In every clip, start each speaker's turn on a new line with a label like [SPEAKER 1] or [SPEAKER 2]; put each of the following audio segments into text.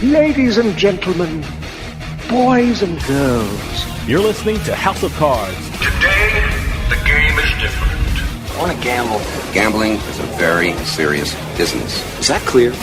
[SPEAKER 1] Ladies and gentlemen, boys and girls.
[SPEAKER 2] You're listening to House of Cards.
[SPEAKER 3] Today, the game is different.
[SPEAKER 4] I want to gamble. Gambling is a very serious business. Is that clear?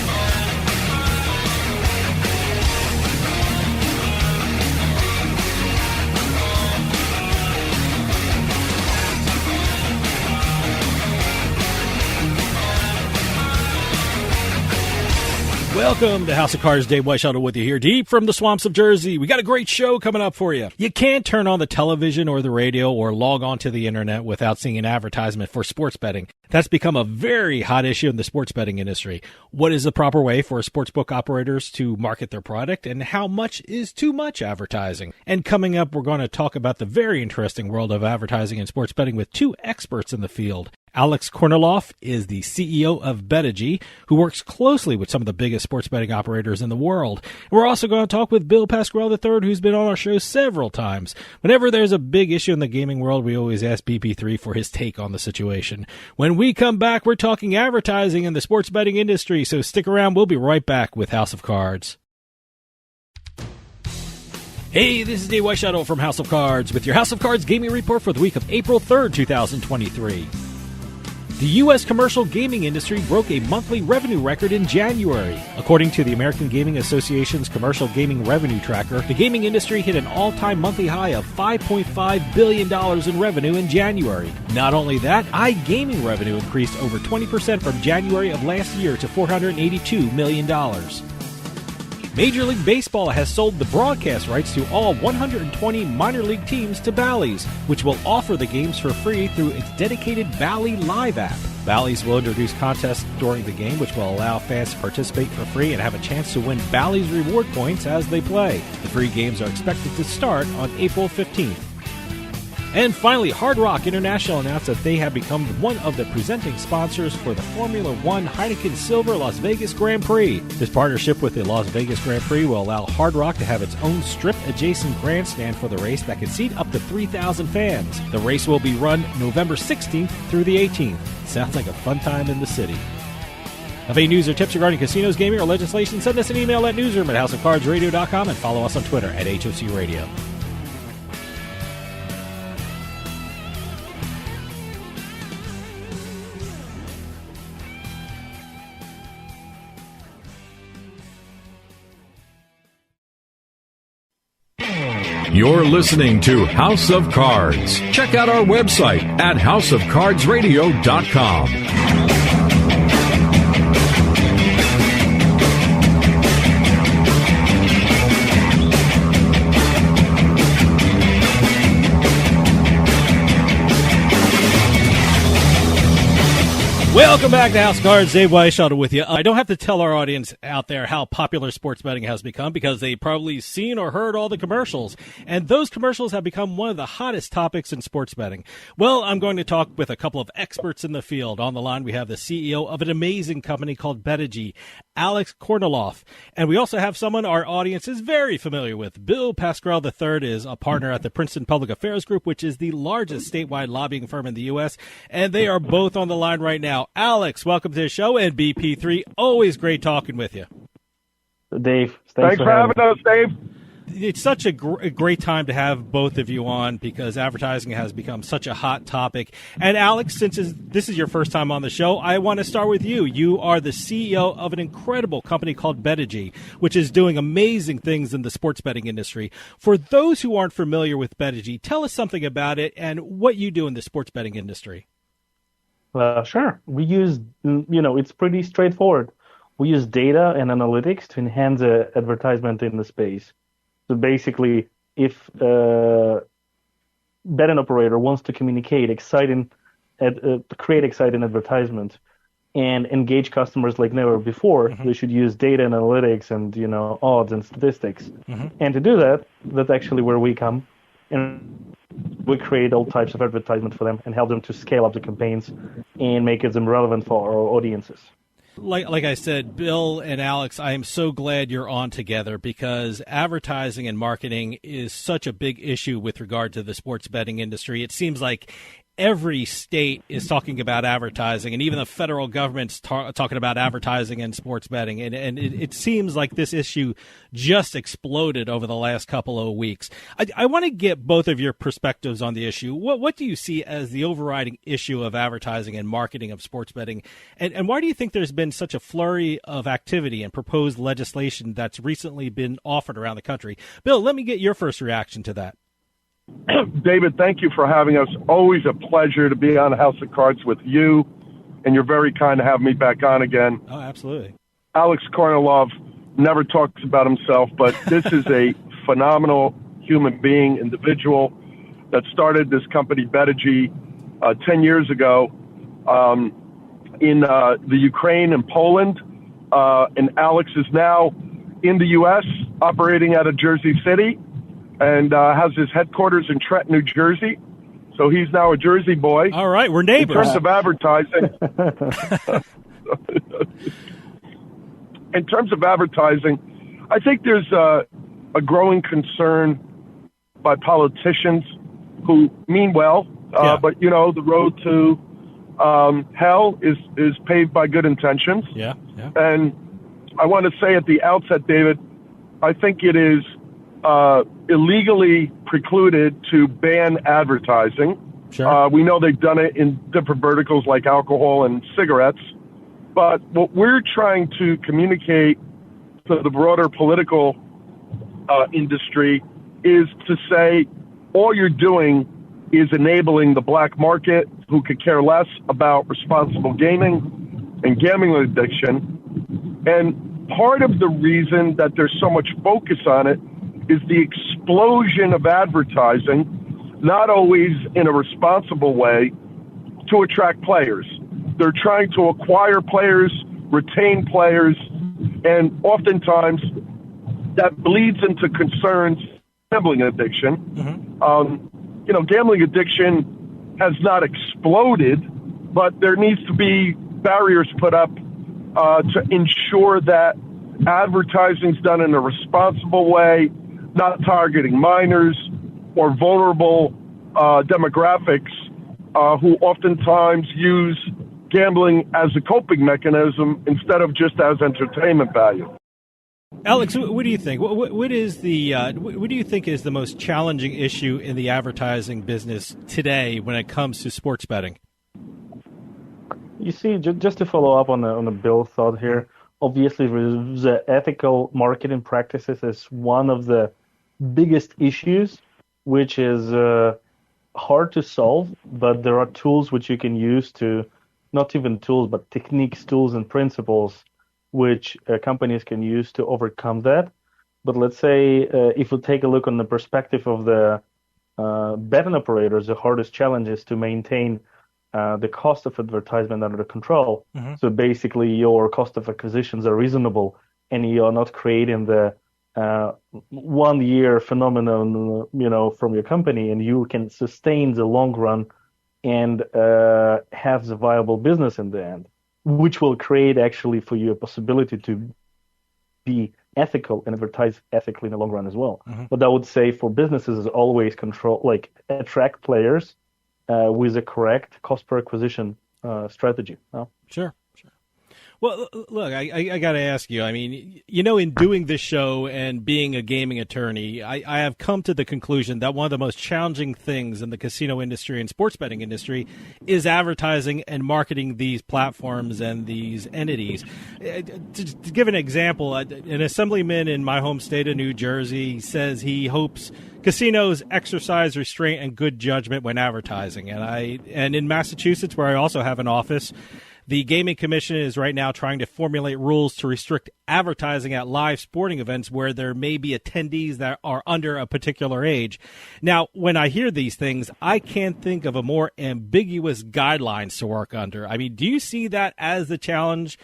[SPEAKER 2] Welcome to House of Cards. Dave Weishuttle with you here, deep from the swamps of Jersey. We got a great show coming up for you. You can't turn on the television or the radio or log on to the internet without seeing an advertisement for sports betting. That's become a very hot issue in the sports betting industry. What is the proper way for sportsbook operators to market their product, and how much is too much advertising? And coming up, we're going to talk about the very interesting world of advertising and sports betting with two experts in the field. Alex Kornilov is the CEO of Betegy, who works closely with some of the biggest sports betting operators in the world. We're also going to talk with Bill Pascrell III, who's been on our show several times. Whenever there's a big issue in the gaming world, we always ask BP3 for his take on the situation. When we come back, we're talking advertising in the sports betting industry, so stick around. We'll be right back with House of Cards. Hey, this is Dave Weishuttle from House of Cards with your House of Cards gaming report for the week of April 3rd, 2023. The U.S. commercial gaming industry broke a monthly revenue record in January. According to the American Gaming Association's Commercial Gaming Revenue Tracker, the gaming industry hit an all-time monthly high of $5.5 billion in revenue in January. Not only that, iGaming revenue increased over 20% from January of last year to $482 million. Major League Baseball has sold the broadcast rights to all 120 minor league teams to Bally's, which will offer the games for free through its dedicated Bally Live app. Bally's will introduce contests during the game, which will allow fans to participate for free and have a chance to win Bally's reward points as they play. The free games are expected to start on April 15th. And finally, Hard Rock International announced that they have become one of the presenting sponsors for the Formula One Heineken Silver Las Vegas Grand Prix. This partnership with the Las Vegas Grand Prix will allow Hard Rock to have its own strip-adjacent grandstand for the race that can seat up to 3,000 fans. The race will be run November 16th through the 18th. Sounds like a fun time in the city. Have any news or tips regarding casinos, gaming, or legislation? Send us an email at newsroom@houseofcardsradio.com and follow us on Twitter at HOC Radio.
[SPEAKER 5] You're listening to House of Cards. Check out our website at houseofcardsradio.com.
[SPEAKER 2] Welcome back to House of Cards. Dave Weishuttle with you. I don't have to tell our audience out there how popular sports betting has become because they've probably seen or heard all the commercials. And those commercials have become one of the hottest topics in sports betting. Well, I'm going to talk with a couple of experts in the field. On the line, we have the CEO of an amazing company called Betegy, Alex Kornilov. And we also have someone our audience is very familiar with. Bill Pascrell III is a partner at the Princeton Public Affairs Group, which is the largest statewide lobbying firm in the U.S. And they are both on the line right now. Alex, welcome to the show, and BP3, always great talking with you.
[SPEAKER 6] Dave,
[SPEAKER 1] thanks for having us, Dave.
[SPEAKER 2] It's such a great time to have both of you on because advertising has become such a hot topic. And Alex, since this is your first time on the show, I want to start with you. You are the CEO of an incredible company called Betegy, which is doing amazing things in the sports betting industry. For those who aren't familiar with Betegy, tell us something about it and what you do in the sports betting industry.
[SPEAKER 6] Sure. We use, it's pretty straightforward. We use data and analytics to enhance the advertisement in the space. So basically, if a betting operator wants to communicate create exciting advertisement and engage customers like never before, they should use data and analytics and, odds and statistics. And to do that, that's actually where we come. And we create all types of advertisement for them and help them to scale up the campaigns and make them relevant for our audiences.
[SPEAKER 2] Like I said, Bill and Alex, I am so glad you're on together because advertising and marketing is such a big issue with regard to the sports betting industry. It seems like every state is talking about advertising, and even the federal government's talking about advertising and sports betting. And it seems like this issue just exploded over the last couple of weeks. I want to get both of your perspectives on the issue. What do you see as the overriding issue of advertising and marketing of sports betting? And why do you think there's been such a flurry of activity and proposed legislation that's recently been offered around the country? Bill, let me get your first reaction to that.
[SPEAKER 7] David, thank you for having us. Always a pleasure to be on House of Cards with you, and you're very kind to have me back on again.
[SPEAKER 2] Oh, absolutely.
[SPEAKER 7] Alex Kornilov never talks about himself, but this is a phenomenal human being, individual that started this company, Betegy, 10 years ago in the Ukraine and Poland, and Alex is now in the U.S., operating out of Jersey City, and has his headquarters in Trenton, New Jersey. So he's now a Jersey boy.
[SPEAKER 2] All right, we're neighbors.
[SPEAKER 7] In terms of advertising, I think there's a growing concern by politicians who mean well, but, the road to hell is paved by good intentions.
[SPEAKER 2] Yeah.
[SPEAKER 7] And I want to say at the outset, David, I think it is illegally precluded to ban advertising.
[SPEAKER 2] Sure.
[SPEAKER 7] We know they've done it in different verticals like alcohol and cigarettes. But what we're trying to communicate to the broader political industry is to say all you're doing is enabling the black market, who could care less about responsible gaming and gambling addiction. And part of the reason that there's so much focus on it is the explosion of advertising, not always in a responsible way, to attract players. They're trying to acquire players, retain players, and oftentimes that bleeds into concerns gambling addiction.
[SPEAKER 2] Mm-hmm.
[SPEAKER 7] Gambling addiction has not exploded, but there needs to be barriers put up to ensure that advertising is done in a responsible way, not targeting minors or vulnerable demographics who oftentimes use gambling as a coping mechanism instead of just as entertainment value.
[SPEAKER 2] Alex, what do you think? What do you think is the most challenging issue in the advertising business today when it comes to sports betting?
[SPEAKER 6] You see, just to follow up on the Bill thought here, obviously the ethical marketing practices is one of the biggest issues, which is hard to solve, but there are tools which you can use to, not even tools, but techniques, tools, and principles which companies can use to overcome that. But let's say if we take a look on the perspective of the betting operators, the hardest challenge is to maintain the cost of advertisement under control. Mm-hmm. So basically your cost of acquisitions are reasonable and you're not creating the 1 year phenomenon, from your company, and you can sustain the long run and have the viable business in the end, which will create actually for you a possibility to be ethical and advertise ethically in the long run as well. Mm-hmm. But I would say for businesses is always attract players with a correct cost per acquisition strategy. No?
[SPEAKER 2] Sure. Well, look, I got to ask you, I mean, in doing this show and being a gaming attorney, I have come to the conclusion that one of the most challenging things in the casino industry and sports betting industry is advertising and marketing these platforms and these entities. To give an example, an assemblyman in my home state of New Jersey says he hopes casinos exercise restraint and good judgment when advertising. And in Massachusetts, where I also have an office, the Gaming Commission is right now trying to formulate rules to restrict advertising at live sporting events where there may be attendees that are under a particular age. Now, when I hear these things, I can't think of a more ambiguous guidelines to work under. I mean, do you see that as the challenge?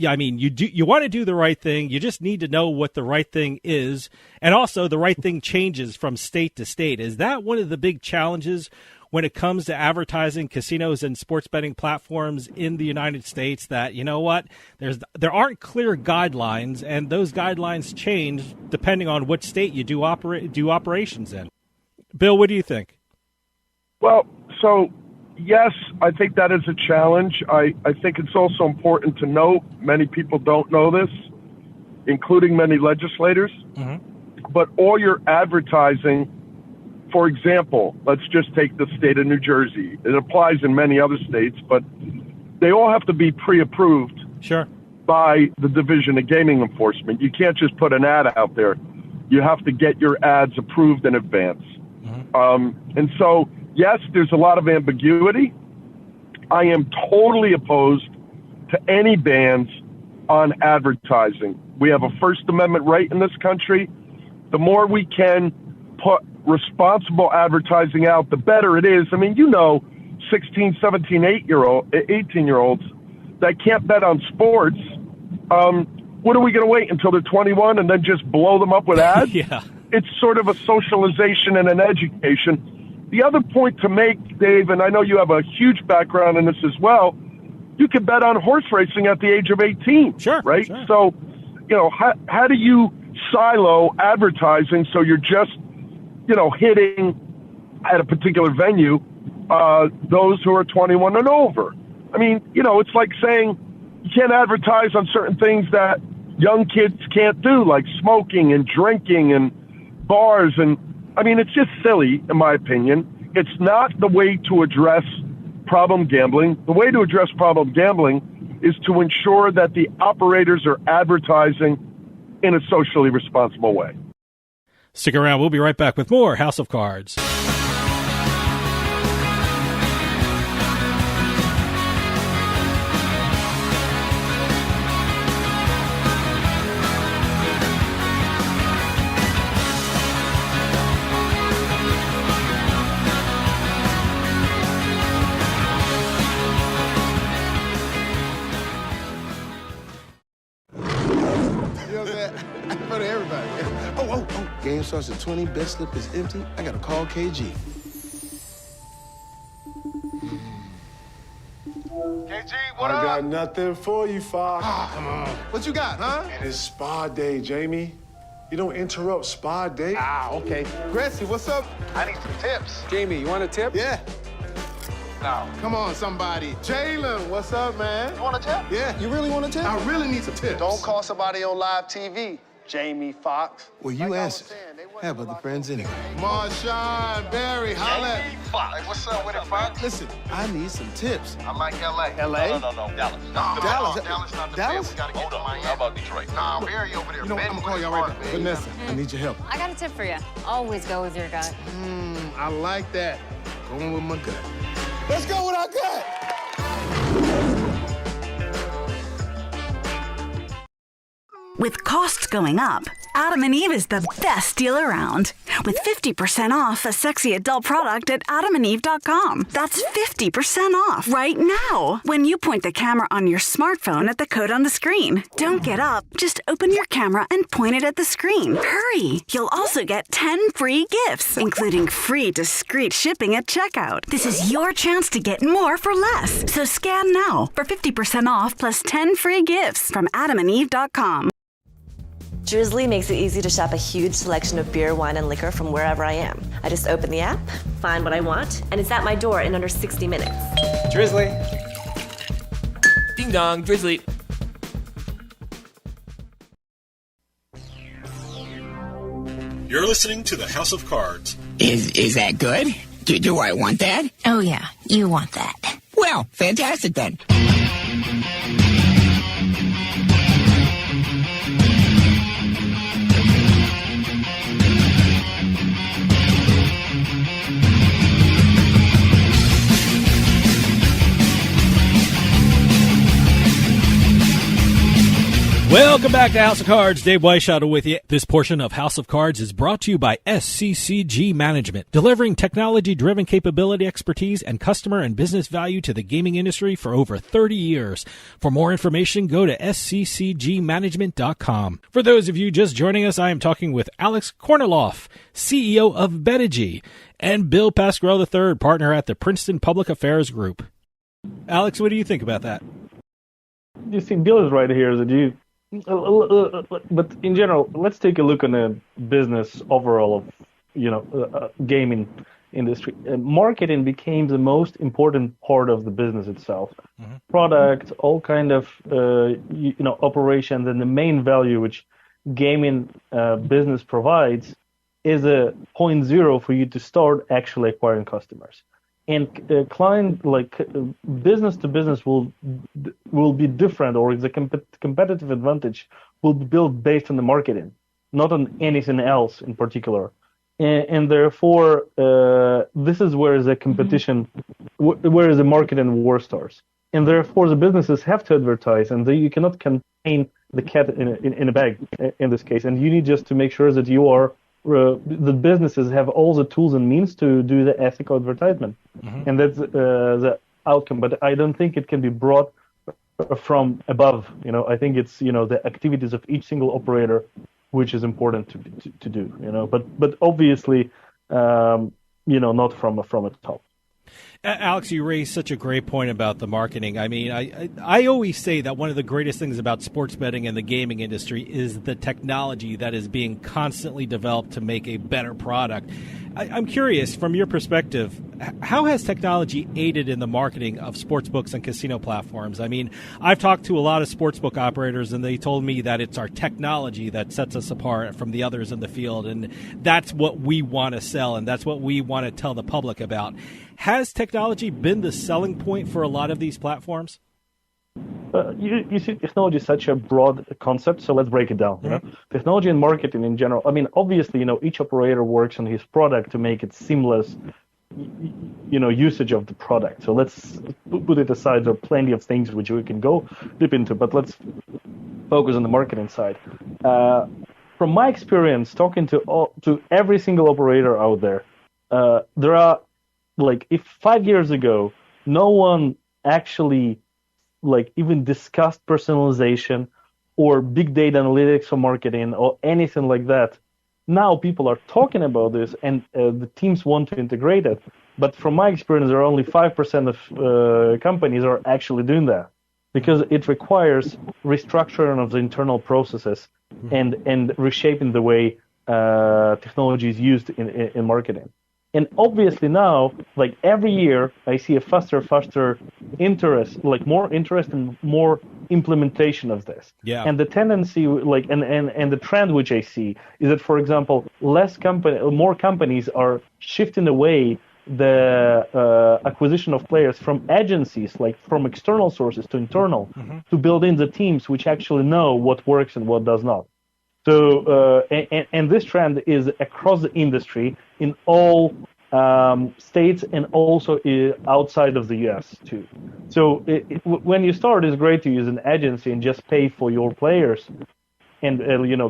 [SPEAKER 2] I mean, you want to do the right thing. You just need to know what the right thing is. And also, the right thing changes from state to state. Is that one of the big challenges when it comes to advertising casinos and sports betting platforms in the United States, that, there aren't clear guidelines, and those guidelines change depending on what state you do operations in? Bill, what do you think?
[SPEAKER 7] Well, so Yes, I think that is a challenge. I think it's also important to note, many people don't know this, including many legislators, but all your advertising, for example, let's just take the state of New Jersey. It applies in many other states, but they all have to be pre-approved by the Division of Gaming Enforcement. You can't just put an ad out there. You have to get your ads approved in advance. And so, yes, there's a lot of ambiguity. I am totally opposed to any bans on advertising. We have a First Amendment right in this country. The more we can put responsible advertising out, the better it is. I mean, 16, 17, 18-year-olds that can't bet on sports. What are we going to wait until they're 21 and then just blow them up with ads? It's sort of a socialization and an education. The other point to make, Dave, and I know you have a huge background in this as well, you can bet on horse racing at the age of 18, right? So, how do you silo advertising so you're just, hitting at a particular venue those who are 21 and over? I mean, it's like saying you can't advertise on certain things that young kids can't do, like smoking and drinking and bars. And, I mean, it's just silly, in my opinion. It's not the way to address problem gambling. The way to address problem gambling is to ensure that the operators are advertising in a socially responsible way.
[SPEAKER 2] Stick around. We'll be right back with more House of Cards.
[SPEAKER 8] Game starts at 20, bet slip is empty. I gotta call KG.
[SPEAKER 9] KG, what up?
[SPEAKER 10] I got nothing for you, Fox.
[SPEAKER 9] Come on. What you got, huh?
[SPEAKER 10] It's spa day, Jamie. You don't interrupt spa day.
[SPEAKER 9] Okay. Gracie, what's up? I need some tips.
[SPEAKER 10] Jamie, you want a tip?
[SPEAKER 9] Yeah. No. Come on, somebody. Jalen, what's up, man? You want a tip? Yeah.
[SPEAKER 10] You really want a tip?
[SPEAKER 9] I really need some tips. Don't call somebody on live TV. Jamie Foxx.
[SPEAKER 8] Well, you answer. Have other friends anyway.
[SPEAKER 9] Marshawn, Barry, holla.
[SPEAKER 3] Jamie Foxx. Hey, what's up with it, Fox?
[SPEAKER 8] Listen, I need some tips.
[SPEAKER 3] I'm like L.A.
[SPEAKER 9] L.A.?
[SPEAKER 3] No, Dallas. Dallas not the
[SPEAKER 8] Dallas?
[SPEAKER 3] We gotta get to Miami. How about Detroit? Nah, Barry over there.
[SPEAKER 9] You know what? I'm gonna call y'all right back. Vanessa, I need your help.
[SPEAKER 11] I got a tip for you. Always go with your gut.
[SPEAKER 9] I like that. Going with my gut. Let's go with our gut.
[SPEAKER 12] With costs going up, Adam & Eve is the best deal around. With 50% off a sexy adult product at adamandeve.com. That's 50% off right now when you point the camera on your smartphone at the code on the screen. Don't get up. Just open your camera and point it at the screen. Hurry! You'll also get 10 free gifts, including free discreet shipping at checkout. This is your chance to get more for less. So scan now for 50% off plus 10 free gifts from adamandeve.com.
[SPEAKER 13] Drizzly makes it easy to shop a huge selection of beer, wine, and liquor from wherever I am. I just open the app, find what I want, and it's at my door in under 60 minutes.
[SPEAKER 14] Drizzly. Ding dong, Drizzly.
[SPEAKER 15] You're listening to the House of Cards.
[SPEAKER 16] Is that good? Do I want that?
[SPEAKER 11] Oh, yeah, you want that.
[SPEAKER 16] Well, fantastic then.
[SPEAKER 2] Welcome back to House of Cards. Dave Weishaupt with you. This portion of House of Cards is brought to you by SCCG Management, delivering technology-driven capability, expertise, and customer and business value to the gaming industry for over 30 years. For more information, go to sccgmanagement.com. For those of you just joining us, I am talking with Alex Kornilov, CEO of Betegy, and Bill Pascrell III, partner at the Princeton Public Affairs Group. Alex, what do you think about that?
[SPEAKER 6] You see, Bill is right here. But in general, let's take a look on the business overall of, gaming. industry, marketing became the most important part of the business itself. Mm-hmm. Product, all kind of operations, and the main value which gaming business provides is a 0.0 for you to start actually acquiring customers. And client, like business to business, will be different, or the competitive advantage will be built based on the marketing, not on anything else in particular. And therefore, this is where the competition, where the marketing war starts. And therefore, the businesses have to advertise, and you cannot contain the cat in a bag in this case. And you need just to make sure that you are the businesses have all the tools and means to do the ethical advertisement, mm-hmm. and that's the outcome. But I don't think it can be brought from above. I think it's the activities of each single operator, which is important to do. But obviously, not from a top.
[SPEAKER 2] Alex, you raised such a great point about the marketing. I mean, I always say that one of the greatest things about sports betting and the gaming industry is the technology that is being constantly developed to make a better product. I'm curious, from your perspective, how has technology aided in the marketing of sportsbooks and casino platforms? I mean, I've talked to a lot of sportsbook operators, and they told me that it's our technology that sets us apart from the others in the field, and that's what we want to sell, and that's what we want to tell the public about. Has technology been the selling point for a lot of these platforms?
[SPEAKER 6] You see, technology is such a broad concept, so let's break it down. Mm-hmm. Technology and marketing in general. I mean, obviously, each operator works on his product to make it seamless, usage of the product. So let's put it aside. There are plenty of things which we can go deep into, but let's focus on the marketing side. From my experience, talking to every single operator out there, there are, if 5 years ago, no one actually even discussed personalization or big data analytics for marketing or anything like that. Now people are talking about this, and the teams want to integrate it. But from my experience, there are only 5% of companies are actually doing that, because it requires restructuring of the internal processes and reshaping the way technology is used in marketing. And obviously now, every year, I see a faster interest, more interest and more implementation of this.
[SPEAKER 2] Yeah.
[SPEAKER 6] And the tendency, and the trend which I see is that, for example, more companies are shifting away the acquisition of players from agencies, from external sources to internal, mm-hmm. to build in the teams which actually know what works and what does not. So, and this trend is across the industry in all states and also outside of the U.S. too. So when you start, it's great to use an agency and just pay for your players and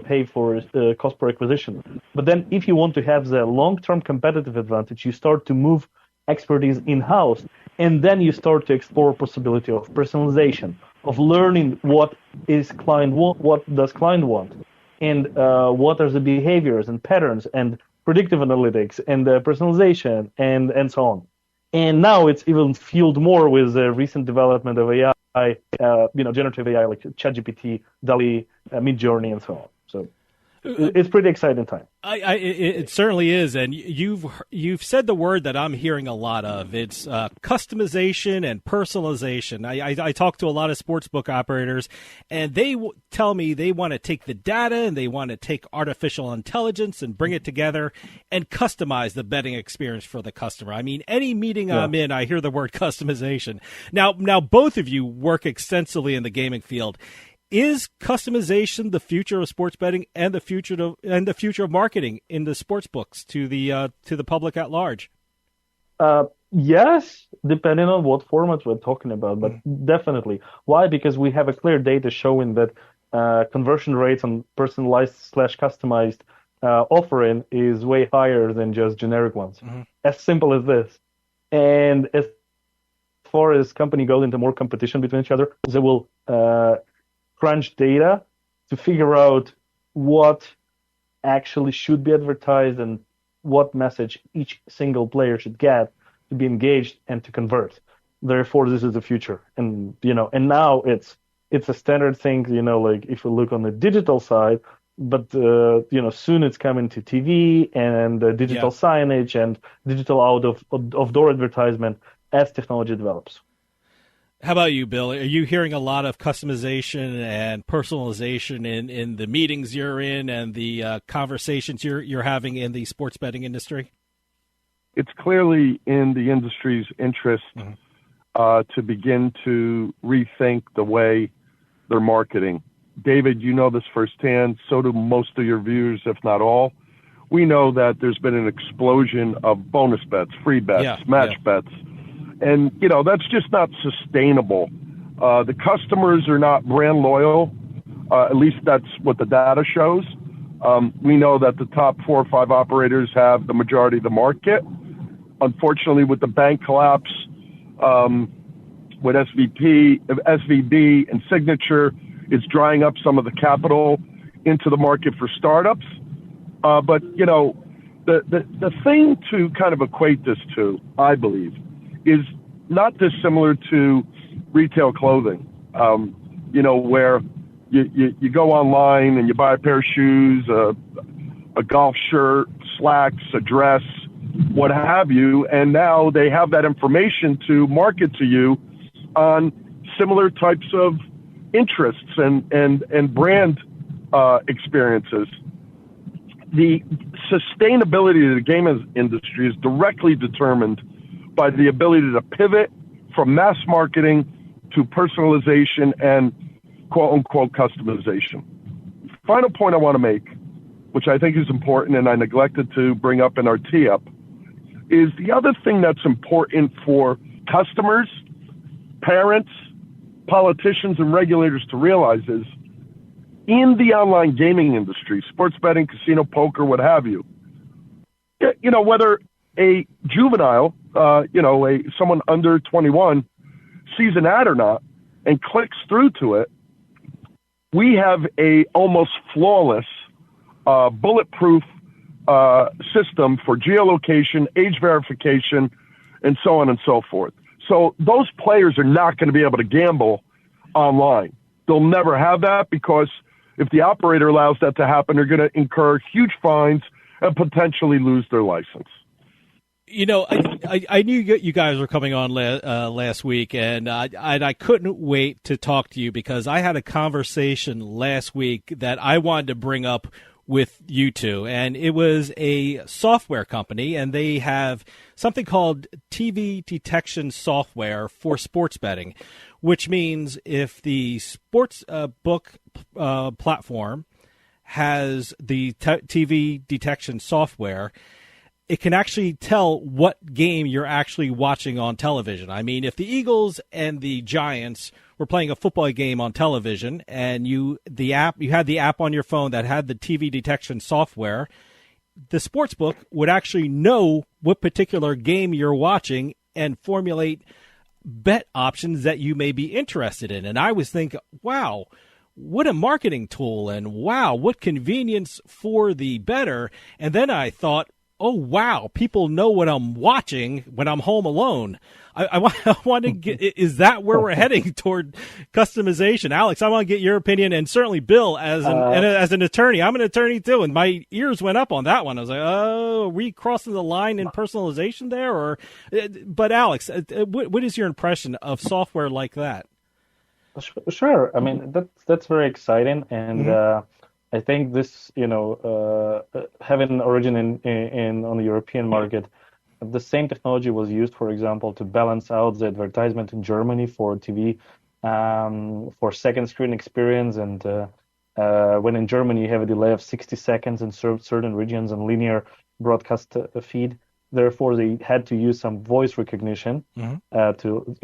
[SPEAKER 6] pay for cost per acquisition. But then if you want to have the long-term competitive advantage, you start to move expertise in-house, and then you start to explore possibility of personalization, of learning what does client want. And what are the behaviors and patterns and predictive analytics and personalization and so on. And now it's even fueled more with the recent development of AI, generative AI like ChatGPT, DALL-E, Midjourney, and so on. So it's pretty exciting time.
[SPEAKER 2] It certainly is, and you've said the word that I'm hearing a lot of. It's customization and personalization. I talk to a lot of sportsbook operators, and they tell me they want to take the data and they want to take artificial intelligence and bring it together and customize the betting experience for the customer. I mean, any meeting I'm in, I hear the word customization. Now, both of you work extensively in the gaming field. Is customization the future of sports betting and the future of marketing in the sports books to the public at large?
[SPEAKER 6] Yes, depending on what format we're talking about, but definitely. Why? Because we have a clear data showing that conversion rates on personalized/customized offering is way higher than just generic ones. Mm-hmm. As simple as this. And as far as company goes into more competition between each other, they will crunch data to figure out what actually should be advertised and what message each single player should get to be engaged and to convert. Therefore, this is the future. And and now it's a standard thing. If you look on the digital side, soon it's coming to TV and digital signage and digital outdoor advertisement as technology develops.
[SPEAKER 2] How about you, Bill? Are you hearing a lot of customization and personalization in the meetings you're in and the conversations you're having in the sports betting industry?
[SPEAKER 7] It's clearly in the industry's interest to begin to rethink the way they're marketing. David, you know this firsthand. So do most of your viewers, if not all. We know that there's been an explosion of bonus bets, free bets, match bets. And, that's just not sustainable. The customers are not brand loyal. At least that's what the data shows. We know that the top 4 or 5 operators have the majority of the market. Unfortunately, with the bank collapse, with SVB and Signature, it's drying up some of the capital into the market for startups. But, the thing to kind of equate this to, I believe, is not dissimilar to retail clothing, where you go online and you buy a pair of shoes, a golf shirt, slacks, a dress, what have you, and now they have that information to market to you on similar types of interests and brand experiences. The sustainability of the game industry is directly determined by the ability to pivot from mass marketing to personalization and quote-unquote customization. Final point I want to make, which I think is important and I neglected to bring up in our tee-up, is the other thing that's important for customers, parents, politicians, and regulators to realize is in the online gaming industry, sports betting, casino, poker, what have you, whether a juvenile, someone under 21 sees an ad or not and clicks through to it, we have a almost flawless, bulletproof system for geolocation, age verification, and so on and so forth. So those players are not going to be able to gamble online. They'll never have that because if the operator allows that to happen, they're going to incur huge fines and potentially lose their license.
[SPEAKER 2] I knew you guys were coming on last week, and I couldn't wait to talk to you because I had a conversation last week that I wanted to bring up with you two, and it was a software company, and they have something called TV detection software for sports betting, which means if the sports book platform has the TV detection software, it can actually tell what game you're actually watching on television. I mean, if the Eagles and the Giants were playing a football game on television and you had the app on your phone that had the TV detection software, the sportsbook would actually know what particular game you're watching and formulate bet options that you may be interested in. And I was thinking, wow, what a marketing tool, and wow, what convenience for the bettor. And then I thought, oh, wow, people know what I'm watching when I'm home alone. I want to get, is that where we're heading toward customization? Alex, I want to get your opinion, and certainly Bill, as an attorney. I'm an attorney too, and my ears went up on that one. I was like, oh, are we crossing the line in personalization there? But Alex, what is your impression of software like that?
[SPEAKER 6] Sure. I mean, that's very exciting, and I think this, having an origin in on the European market, the same technology was used, for example, to balance out the advertisement in Germany for TV, for second screen experience, and when in Germany you have a delay of 60 seconds in certain regions and linear broadcast feed. Therefore, they had to use some voice recognition to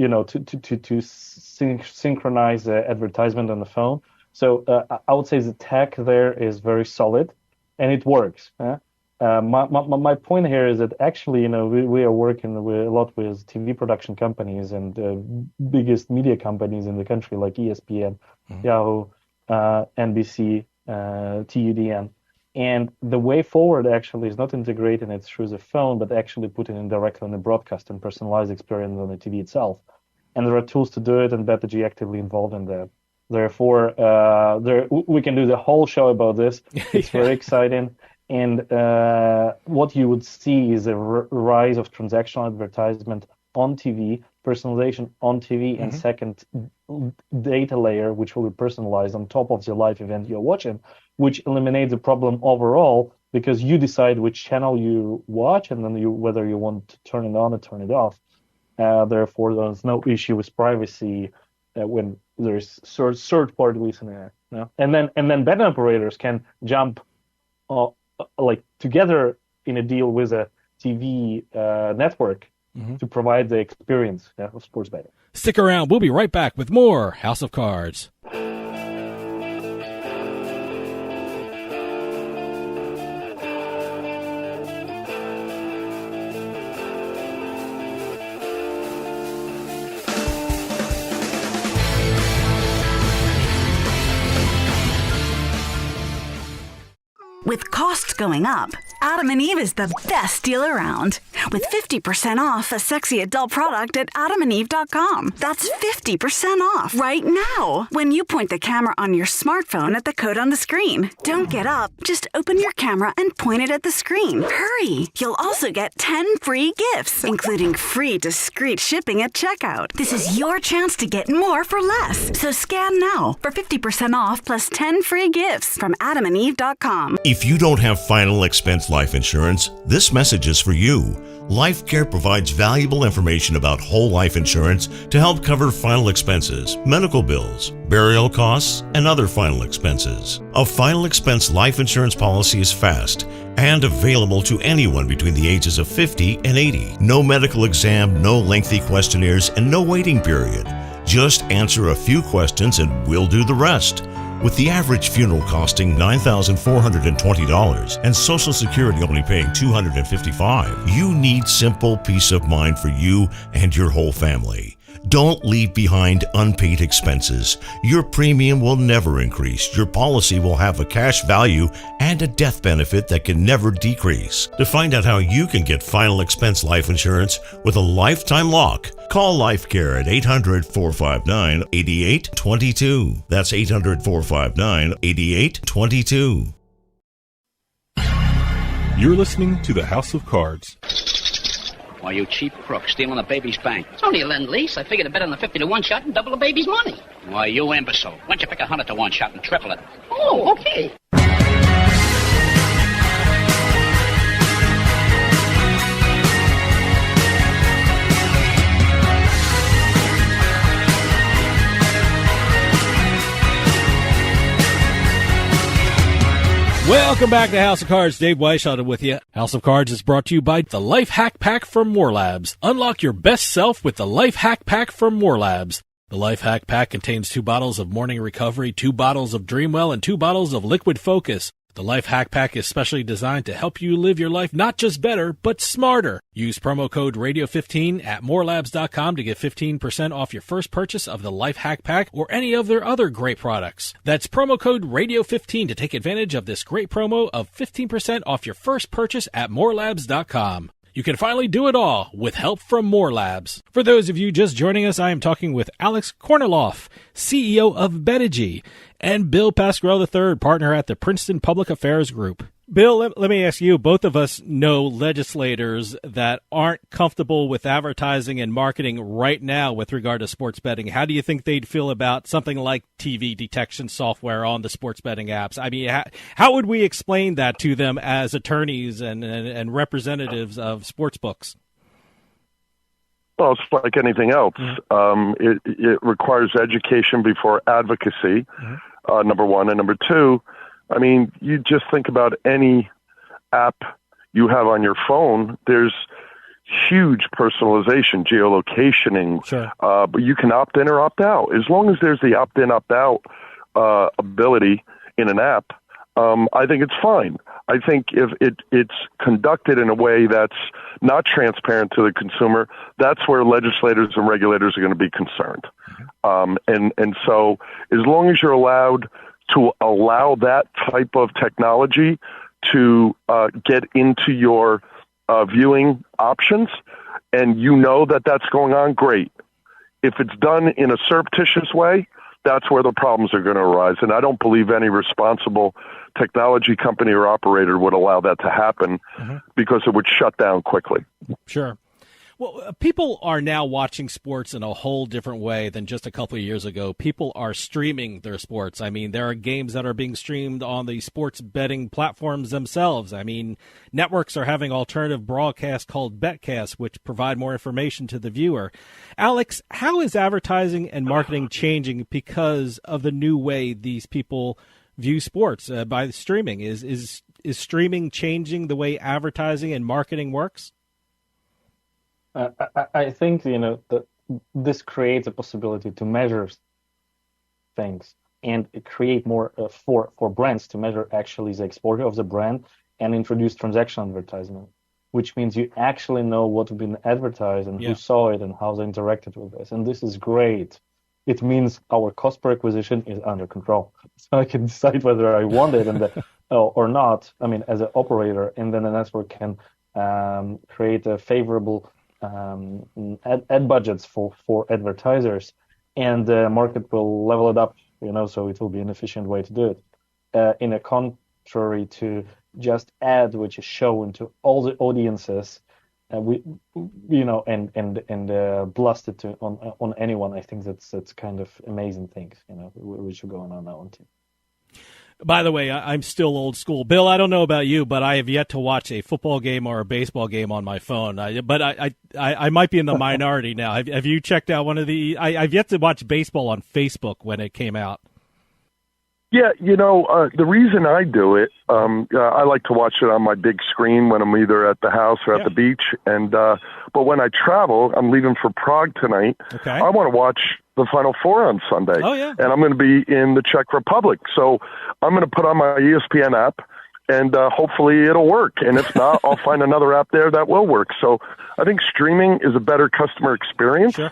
[SPEAKER 6] synchronize the advertisement on the phone. So I would say the tech there is very solid, and it works. My point here is that actually, we are working a lot with TV production companies and biggest media companies in the country, like ESPN, Yahoo, NBC, TUDN. And the way forward actually is not integrating it through the phone, but actually putting it directly on the broadcast and personalized experience on the TV itself. And there are tools to do it, and Betegy actively involved in that. Therefore, we can do the whole show about this. It's very exciting. And what you would see is a rise of transactional advertisement on TV, personalization on TV, and second, data layer, which will be personalized on top of the live event you're watching, which eliminates the problem overall because you decide which channel you watch and then whether you want to turn it on or turn it off. Therefore, there's no issue with privacy when there's third-party listener. And then betting operators can jump together in a deal with a TV network to provide the experience of sports betting.
[SPEAKER 2] Stick around. We'll be right back with more House of Cards.
[SPEAKER 12] With costs going up, Adam and Eve is the best deal around. With 50% off a sexy adult product at adamandeve.com. That's 50% off right now when you point the camera on your smartphone at the code on the screen. Don't get up. Just open your camera and point it at the screen. Hurry! You'll also get 10 free gifts, including free discreet shipping at checkout. This is your chance to get more for less. So scan now for 50% off plus 10 free gifts from adamandeve.com.
[SPEAKER 17] If you don't have final expense life insurance, this message is for you. LifeCare provides valuable information about whole life insurance to help cover final expenses, medical bills, burial costs, and other final expenses. A final expense life insurance policy is fast and available to anyone between the ages of 50 and 80. No medical exam, no lengthy questionnaires, and no waiting period. Just answer a few questions and we'll do the rest. With the average funeral costing $9,420 and Social Security only paying $255, you need simple peace of mind for you and your whole family. Don't leave behind unpaid expenses. Your premium will never increase. Your policy will have a cash value and a death benefit that can never decrease. To find out how you can get final expense life insurance with a lifetime lock, call LifeCare at 800-459-8822. That's 800-459-8822.
[SPEAKER 15] You're listening to the House of Cards.
[SPEAKER 18] Why, you cheap crook, stealing a baby's bank. It's only a lend-lease. I figured to bet on the 50-to-1 shot and double the baby's money. Why, you imbecile. Why don't you pick a 100-to-1 shot and triple it? Oh, okay.
[SPEAKER 2] Welcome back to House of Cards. Dave Weishaupt with you. House of Cards is brought to you by the Life Hack Pack from More Labs. Unlock your best self with the Life Hack Pack from More Labs. The Life Hack Pack contains 2 bottles of Morning Recovery, 2 bottles of Dreamwell, and 2 bottles of Liquid Focus. The Life Hack Pack is specially designed to help you live your life not just better, but smarter. Use promo code Radio15 at morelabs.com to get 15% off your first purchase of the Life Hack Pack or any of their other great products. That's promo code Radio15 to take advantage of this great promo of 15% off your first purchase at morelabs.com. You can finally do it all with help from More Labs. For those of you just joining us, I am talking with Alex Kornilov, CEO of Betegy, and Bill Pascrell III, partner at the Princeton Public Affairs Group. Bill, let me ask you, both of us know legislators that aren't comfortable with advertising and marketing right now with regard to sports betting. How do you think they'd feel about something like TV detection software on the sports betting apps? I mean, how would we explain that to them as attorneys and representatives of sports books?
[SPEAKER 7] Well, it's like anything else. It requires education before advocacy, number one. And number two, I mean, you just think about any app you have on your phone, there's huge personalization, geolocationing,
[SPEAKER 2] sure.
[SPEAKER 7] But you can opt in or opt out. As long as there's the opt-in, opt-out ability in an app, I think it's fine. I think if it's conducted in a way that's not transparent to the consumer, that's where legislators and regulators are going to be concerned. And so as long as you're allowed to allow that type of technology to get into your viewing options, and you know that that's going on, great. If it's done in a surreptitious way, that's where the problems are going to arise. And I don't believe any responsible technology company or operator would allow that to happen because it would shut down quickly.
[SPEAKER 2] Sure. Well, people are now watching sports in a whole different way than just a couple of years ago. People are streaming their sports. I mean, there are games that are being streamed on the sports betting platforms themselves. I mean, networks are having alternative broadcasts called betcasts, which provide more information to the viewer. Alex, how is advertising and marketing changing because of the new way these people view sports by streaming? Is streaming changing the way advertising and marketing works?
[SPEAKER 6] I think, that this creates a possibility to measure things and create more for brands to measure actually the exposure of the brand and introduce transaction advertisement, which means you actually know what's been advertised and who saw it and how they interacted with this. And this is great. It means our cost per acquisition is under control. So I can decide whether I want it or not, as an operator, and then the network can create a favorable ad budgets for advertisers, and the market will level it up, so it will be an efficient way to do it. In a contrary to just ad, which is shown to all the audiences, and blasted on anyone. I think that's kind of amazing things, which are going on now on TV.
[SPEAKER 2] By the way, I'm still old school. Bill, I don't know about you, but I have yet to watch a football game or a baseball game on my phone. But I might be in the minority now. Have you checked out one of the? I've yet to watch baseball on Facebook when it came out.
[SPEAKER 7] Yeah, the reason I do it, I like to watch it on my big screen when I'm either at the house or at the beach. And but when I travel, I'm leaving for Prague tonight.
[SPEAKER 2] Okay.
[SPEAKER 7] I want to watch the Final Four on Sunday.
[SPEAKER 2] Oh, yeah.
[SPEAKER 7] And I'm going to be in the Czech Republic. So I'm going to put on my ESPN app, and hopefully it'll work. And if not, I'll find another app there that will work. So I think streaming is a better customer experience.
[SPEAKER 2] Sure.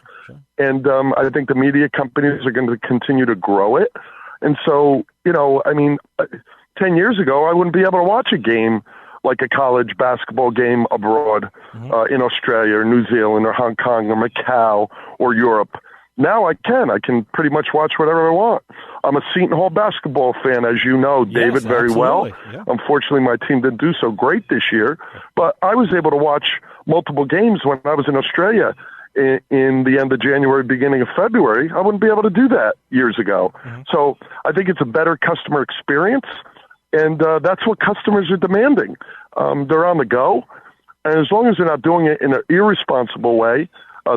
[SPEAKER 7] And I think the media companies are going to continue to grow it. And so, 10 years ago, I wouldn't be able to watch a game like a college basketball game abroad in Australia or New Zealand or Hong Kong or Macau or Europe. Now I can. I can pretty much watch whatever I want. I'm a Seton Hall basketball fan, as you know, David, very well.
[SPEAKER 2] Yeah.
[SPEAKER 7] Unfortunately, my team didn't do so great this year. But I was able to watch multiple games when I was in Australia in the end of January, beginning of February. I wouldn't be able to do that years ago. So I think it's a better customer experience, and that's what customers are demanding. They're on the go, and as long as they're not doing it in an irresponsible way,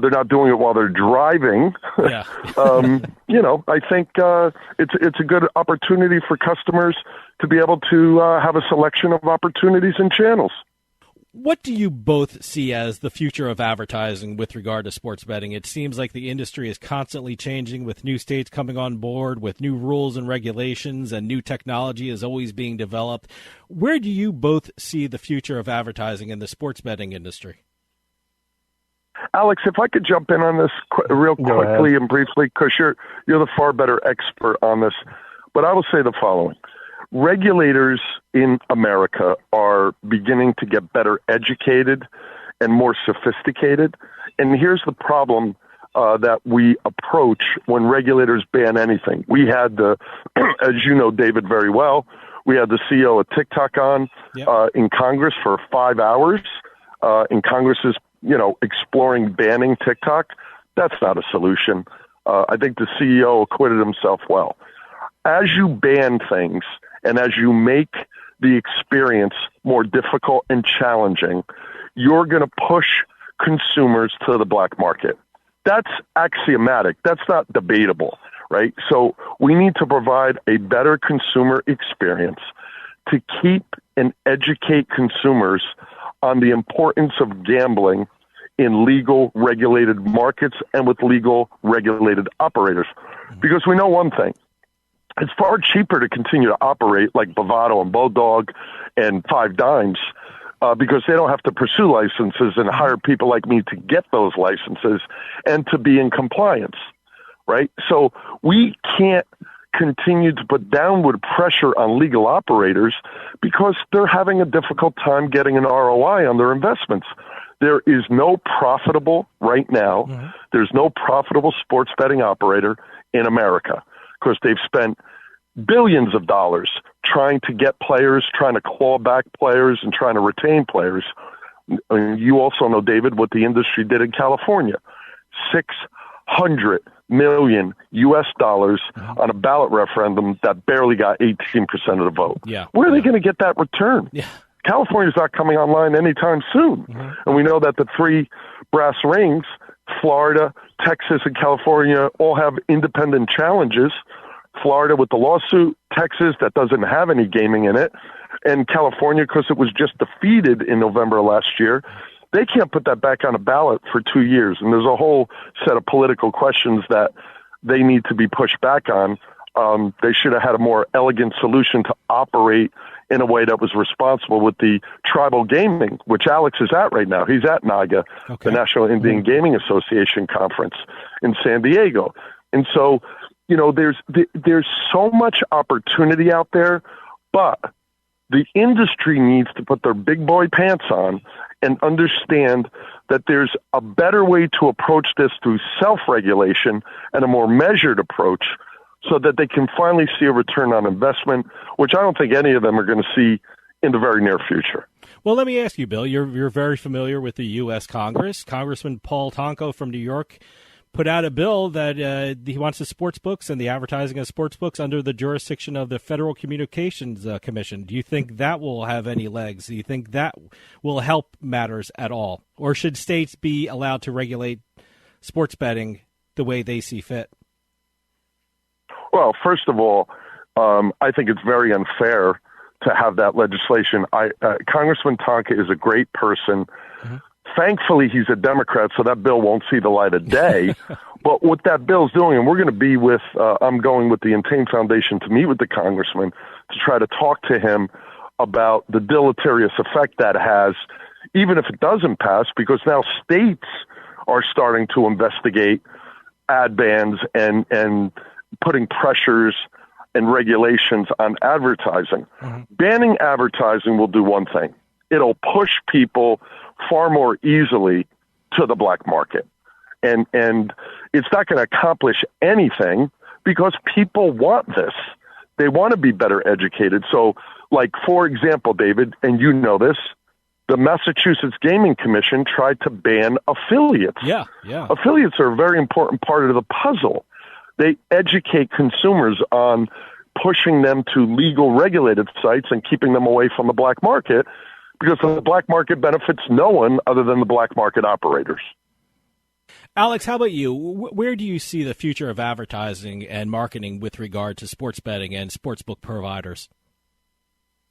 [SPEAKER 7] they're not doing it while they're driving.
[SPEAKER 2] Yeah.
[SPEAKER 7] I think it's a good opportunity for customers to be able to have a selection of opportunities and channels.
[SPEAKER 2] What do you both see as the future of advertising with regard to sports betting? It seems like the industry is constantly changing with new states coming on board, with new rules and regulations, and new technology is always being developed. Where do you both see the future of advertising in the sports betting industry?
[SPEAKER 7] Alex, if I could jump in on this real quickly and briefly, because you're the far better expert on this, but I will say the following. Regulators in America are beginning to get better educated and more sophisticated. And here's the problem that we approach when regulators ban anything. We had as you know, David, very well, we had the CEO of TikTok on in Congress for 5 hours. And Congress is, exploring banning TikTok. That's not a solution. I think the CEO acquitted himself well. As you ban things, and as you make the experience more difficult and challenging, you're going to push consumers to the black market. That's axiomatic. That's not debatable, right? So we need to provide a better consumer experience to keep and educate consumers on the importance of gambling in legal regulated markets and with legal regulated operators. Because we know one thing. It's far cheaper to continue to operate like Bovado and Bodog and Five Dimes because they don't have to pursue licenses and hire people like me to get those licenses and to be in compliance, right? So we can't continue to put downward pressure on legal operators because they're having a difficult time getting an ROI on their investments. There is no profitable right now. There's no profitable sports betting operator in America. because they've spent billions of dollars trying to get players, trying to claw back players, and trying to retain players. I mean, you also know, David, what the industry did in California. $600 million on a ballot referendum that barely got 18% of the vote.
[SPEAKER 2] Yeah.
[SPEAKER 7] Where are they going to get that return?
[SPEAKER 2] Yeah.
[SPEAKER 7] California's not coming online anytime soon. And we know that the three brass rings, Florida, Texas, and California, all have independent challenges. Florida with the lawsuit, Texas that doesn't have any gaming in it, and California because it was just defeated in November last year. They can't put that back on a ballot for 2 years, and there's a whole set of political questions that they need to be pushed back on. They should have had a more elegant solution to operate in a way that was responsible with the tribal gaming, which Alex is at right now. He's at NAGA, the National Indian Gaming Association Conference in San Diego. And so, you know, there's so much opportunity out there, but the industry needs to put their big boy pants on and understand that there's a better way to approach this through self-regulation and a more measured approach so that they can finally see a return on investment, which I don't think any of them are going to see in the very near future.
[SPEAKER 2] Well, let me ask you, Bill, you're very familiar with the U.S. Congress. Congressman Paul Tonko from New York put out a bill that he wants the sports books and the advertising of sports books under the jurisdiction of the Federal Communications Commission. Do you think that will have any legs? Do you think that will help matters at all? Or should states be allowed to regulate sports betting the way they see fit?
[SPEAKER 7] Well, first of all, I think it's very unfair to have that legislation. Congressman Tonka is a great person. Thankfully, he's a Democrat, so that bill won't see the light of day. But what that bill's doing, and we're going to be with, I'm going with the Entain Foundation to meet with the congressman to try to talk to him about the deleterious effect that has, even if it doesn't pass, because now states are starting to investigate ad bans and putting pressures and regulations on advertising. Banning advertising will do one thing. It'll push people far more easily to the black market. And it's not going to accomplish anything because people want this. They want to be better educated. So, like, for example, David, and you know this, the Massachusetts Gaming Commission tried to ban affiliates.
[SPEAKER 2] Yeah.
[SPEAKER 7] Affiliates are a very important part of the puzzle. They educate consumers on pushing them to legal regulated sites and keeping them away from the black market, because the black market benefits no one other than the black market operators.
[SPEAKER 2] Alex, how about you? Where do you see the future of advertising and marketing with regard to sports betting and sportsbook providers?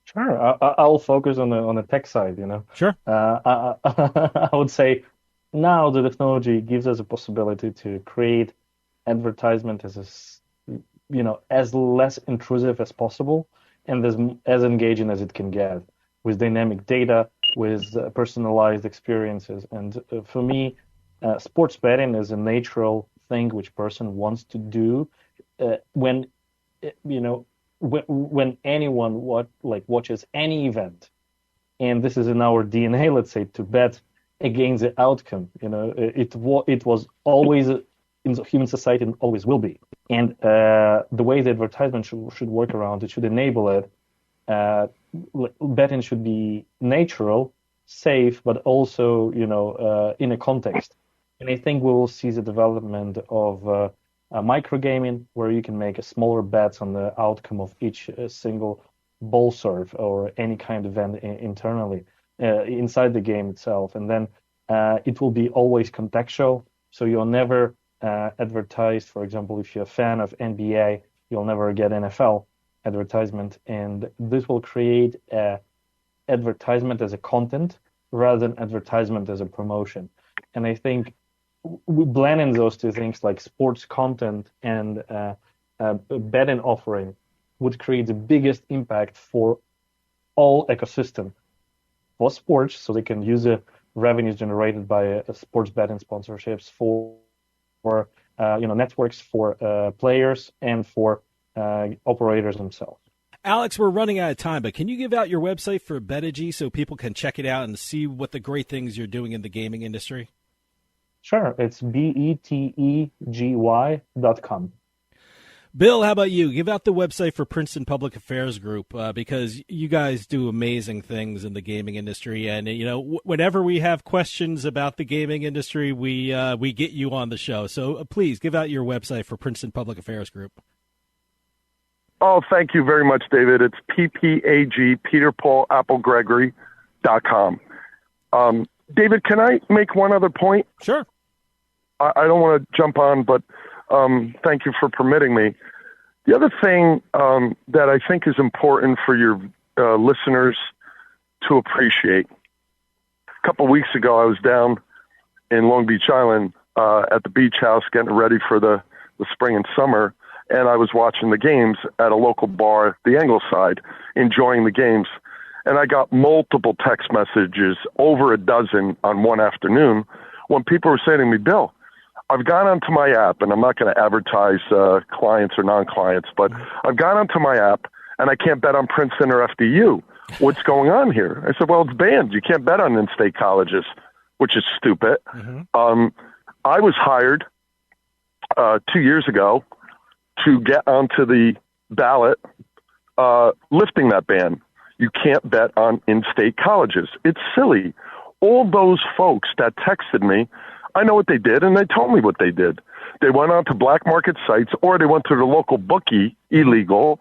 [SPEAKER 6] Sure, I'll focus on the tech side.
[SPEAKER 2] Sure.
[SPEAKER 6] I would say now the technology gives us a possibility to create advertisement as less intrusive as possible and as engaging as it can get, with dynamic data, with personalized experiences. And for me, sports betting is a natural thing which person wants to do when anyone watches any event, and this is in our DNA, let's say, to bet against the outcome. It was always in the human society and always will be. And the way the advertisement should work around it should enable it. Betting should be natural, safe, but also, in a context. And I think we will see the development of microgaming, where you can make smaller bets on the outcome of each single ball serve or any kind of event internally inside the game itself. And then it will be always contextual, so you're never advertised. For example, if you're a fan of NBA, you'll never get NFL advertisement, and this will create advertisement as a content rather than advertisement as a promotion. And I think blending those two things, like sports content and betting offering, would create the biggest impact for all ecosystem for sports, so they can use the revenues generated by sports betting sponsorships for networks, for players, and for operators themselves.
[SPEAKER 2] Alex, we're running out of time, but can you give out your website for Betegy so people can check it out and see what the great things you're doing in the gaming industry?
[SPEAKER 6] Sure. It's Betegy.com.
[SPEAKER 2] Bill, how about you? Give out the website for Princeton Public Affairs Group because you guys do amazing things in the gaming industry. And, whenever we have questions about the gaming industry, we get you on the show. So please give out your website for Princeton Public Affairs Group.
[SPEAKER 7] Oh, thank you very much, David. It's PPAG, Peter Paul Apple Gregory.com. David, can I make one other point?
[SPEAKER 2] Sure.
[SPEAKER 7] I don't want to jump on, but thank you for permitting me. The other thing that I think is important for your listeners to appreciate. A couple of weeks ago, I was down in Long Beach Island at the beach house getting ready for the spring and summer, and I was watching the games at a local bar, the Ingleside, enjoying the games. And I got multiple text messages, over a dozen on one afternoon, when people were saying to me, Bill, I've gone onto my app, and I'm not going to advertise clients or non-clients, but I've gone onto my app, and I can't bet on Princeton or FDU. What's going on here? I said, well, it's banned. You can't bet on in-state colleges, which is stupid. Mm-hmm. I was hired 2 years ago to get onto the ballot lifting that ban. You can't bet on in-state colleges. It's silly. All those folks that texted me, I know what they did, and they told me what they did. They went on to black market sites, or they went to the local bookie, illegal,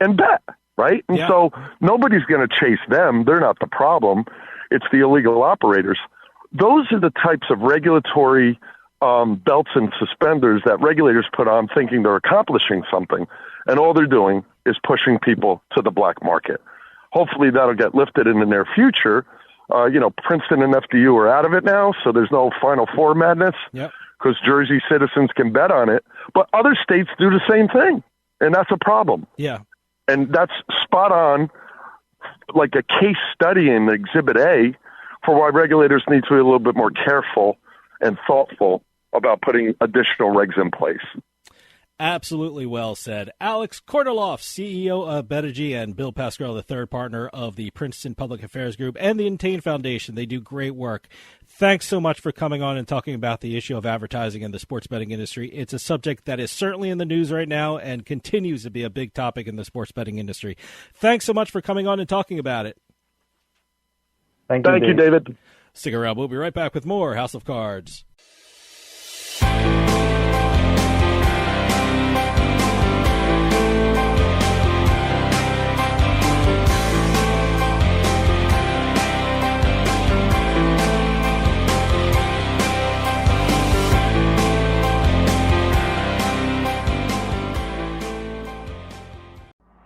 [SPEAKER 7] and bet, right? And so nobody's going to chase them. They're not the problem. It's the illegal operators. Those are the types of regulatory belts and suspenders that regulators put on thinking they're accomplishing something, and all they're doing is pushing people to the black market. Hopefully that'll get lifted in the near future. Princeton and FDU are out of it now, so there's no Final Four madness because Jersey citizens can bet on it. But other states do the same thing, and that's a problem.
[SPEAKER 2] Yeah.
[SPEAKER 7] And that's spot on, like a case study in Exhibit A for why regulators need to be a little bit more careful and thoughtful about putting additional regs in place.
[SPEAKER 2] Absolutely well said. Alex Kornilov, CEO of Betegy, and Bill Pascrell III, partner of the Princeton Public Affairs Group and the Intain Foundation. They do great work. Thanks so much for coming on and talking about the issue of advertising in the sports betting industry. It's a subject that is certainly in the news right now and continues to be a big topic in the sports betting industry. Thanks so much for coming on and talking about it.
[SPEAKER 6] Thank you, David.
[SPEAKER 2] Stick around. We'll be right back with more House of Cards.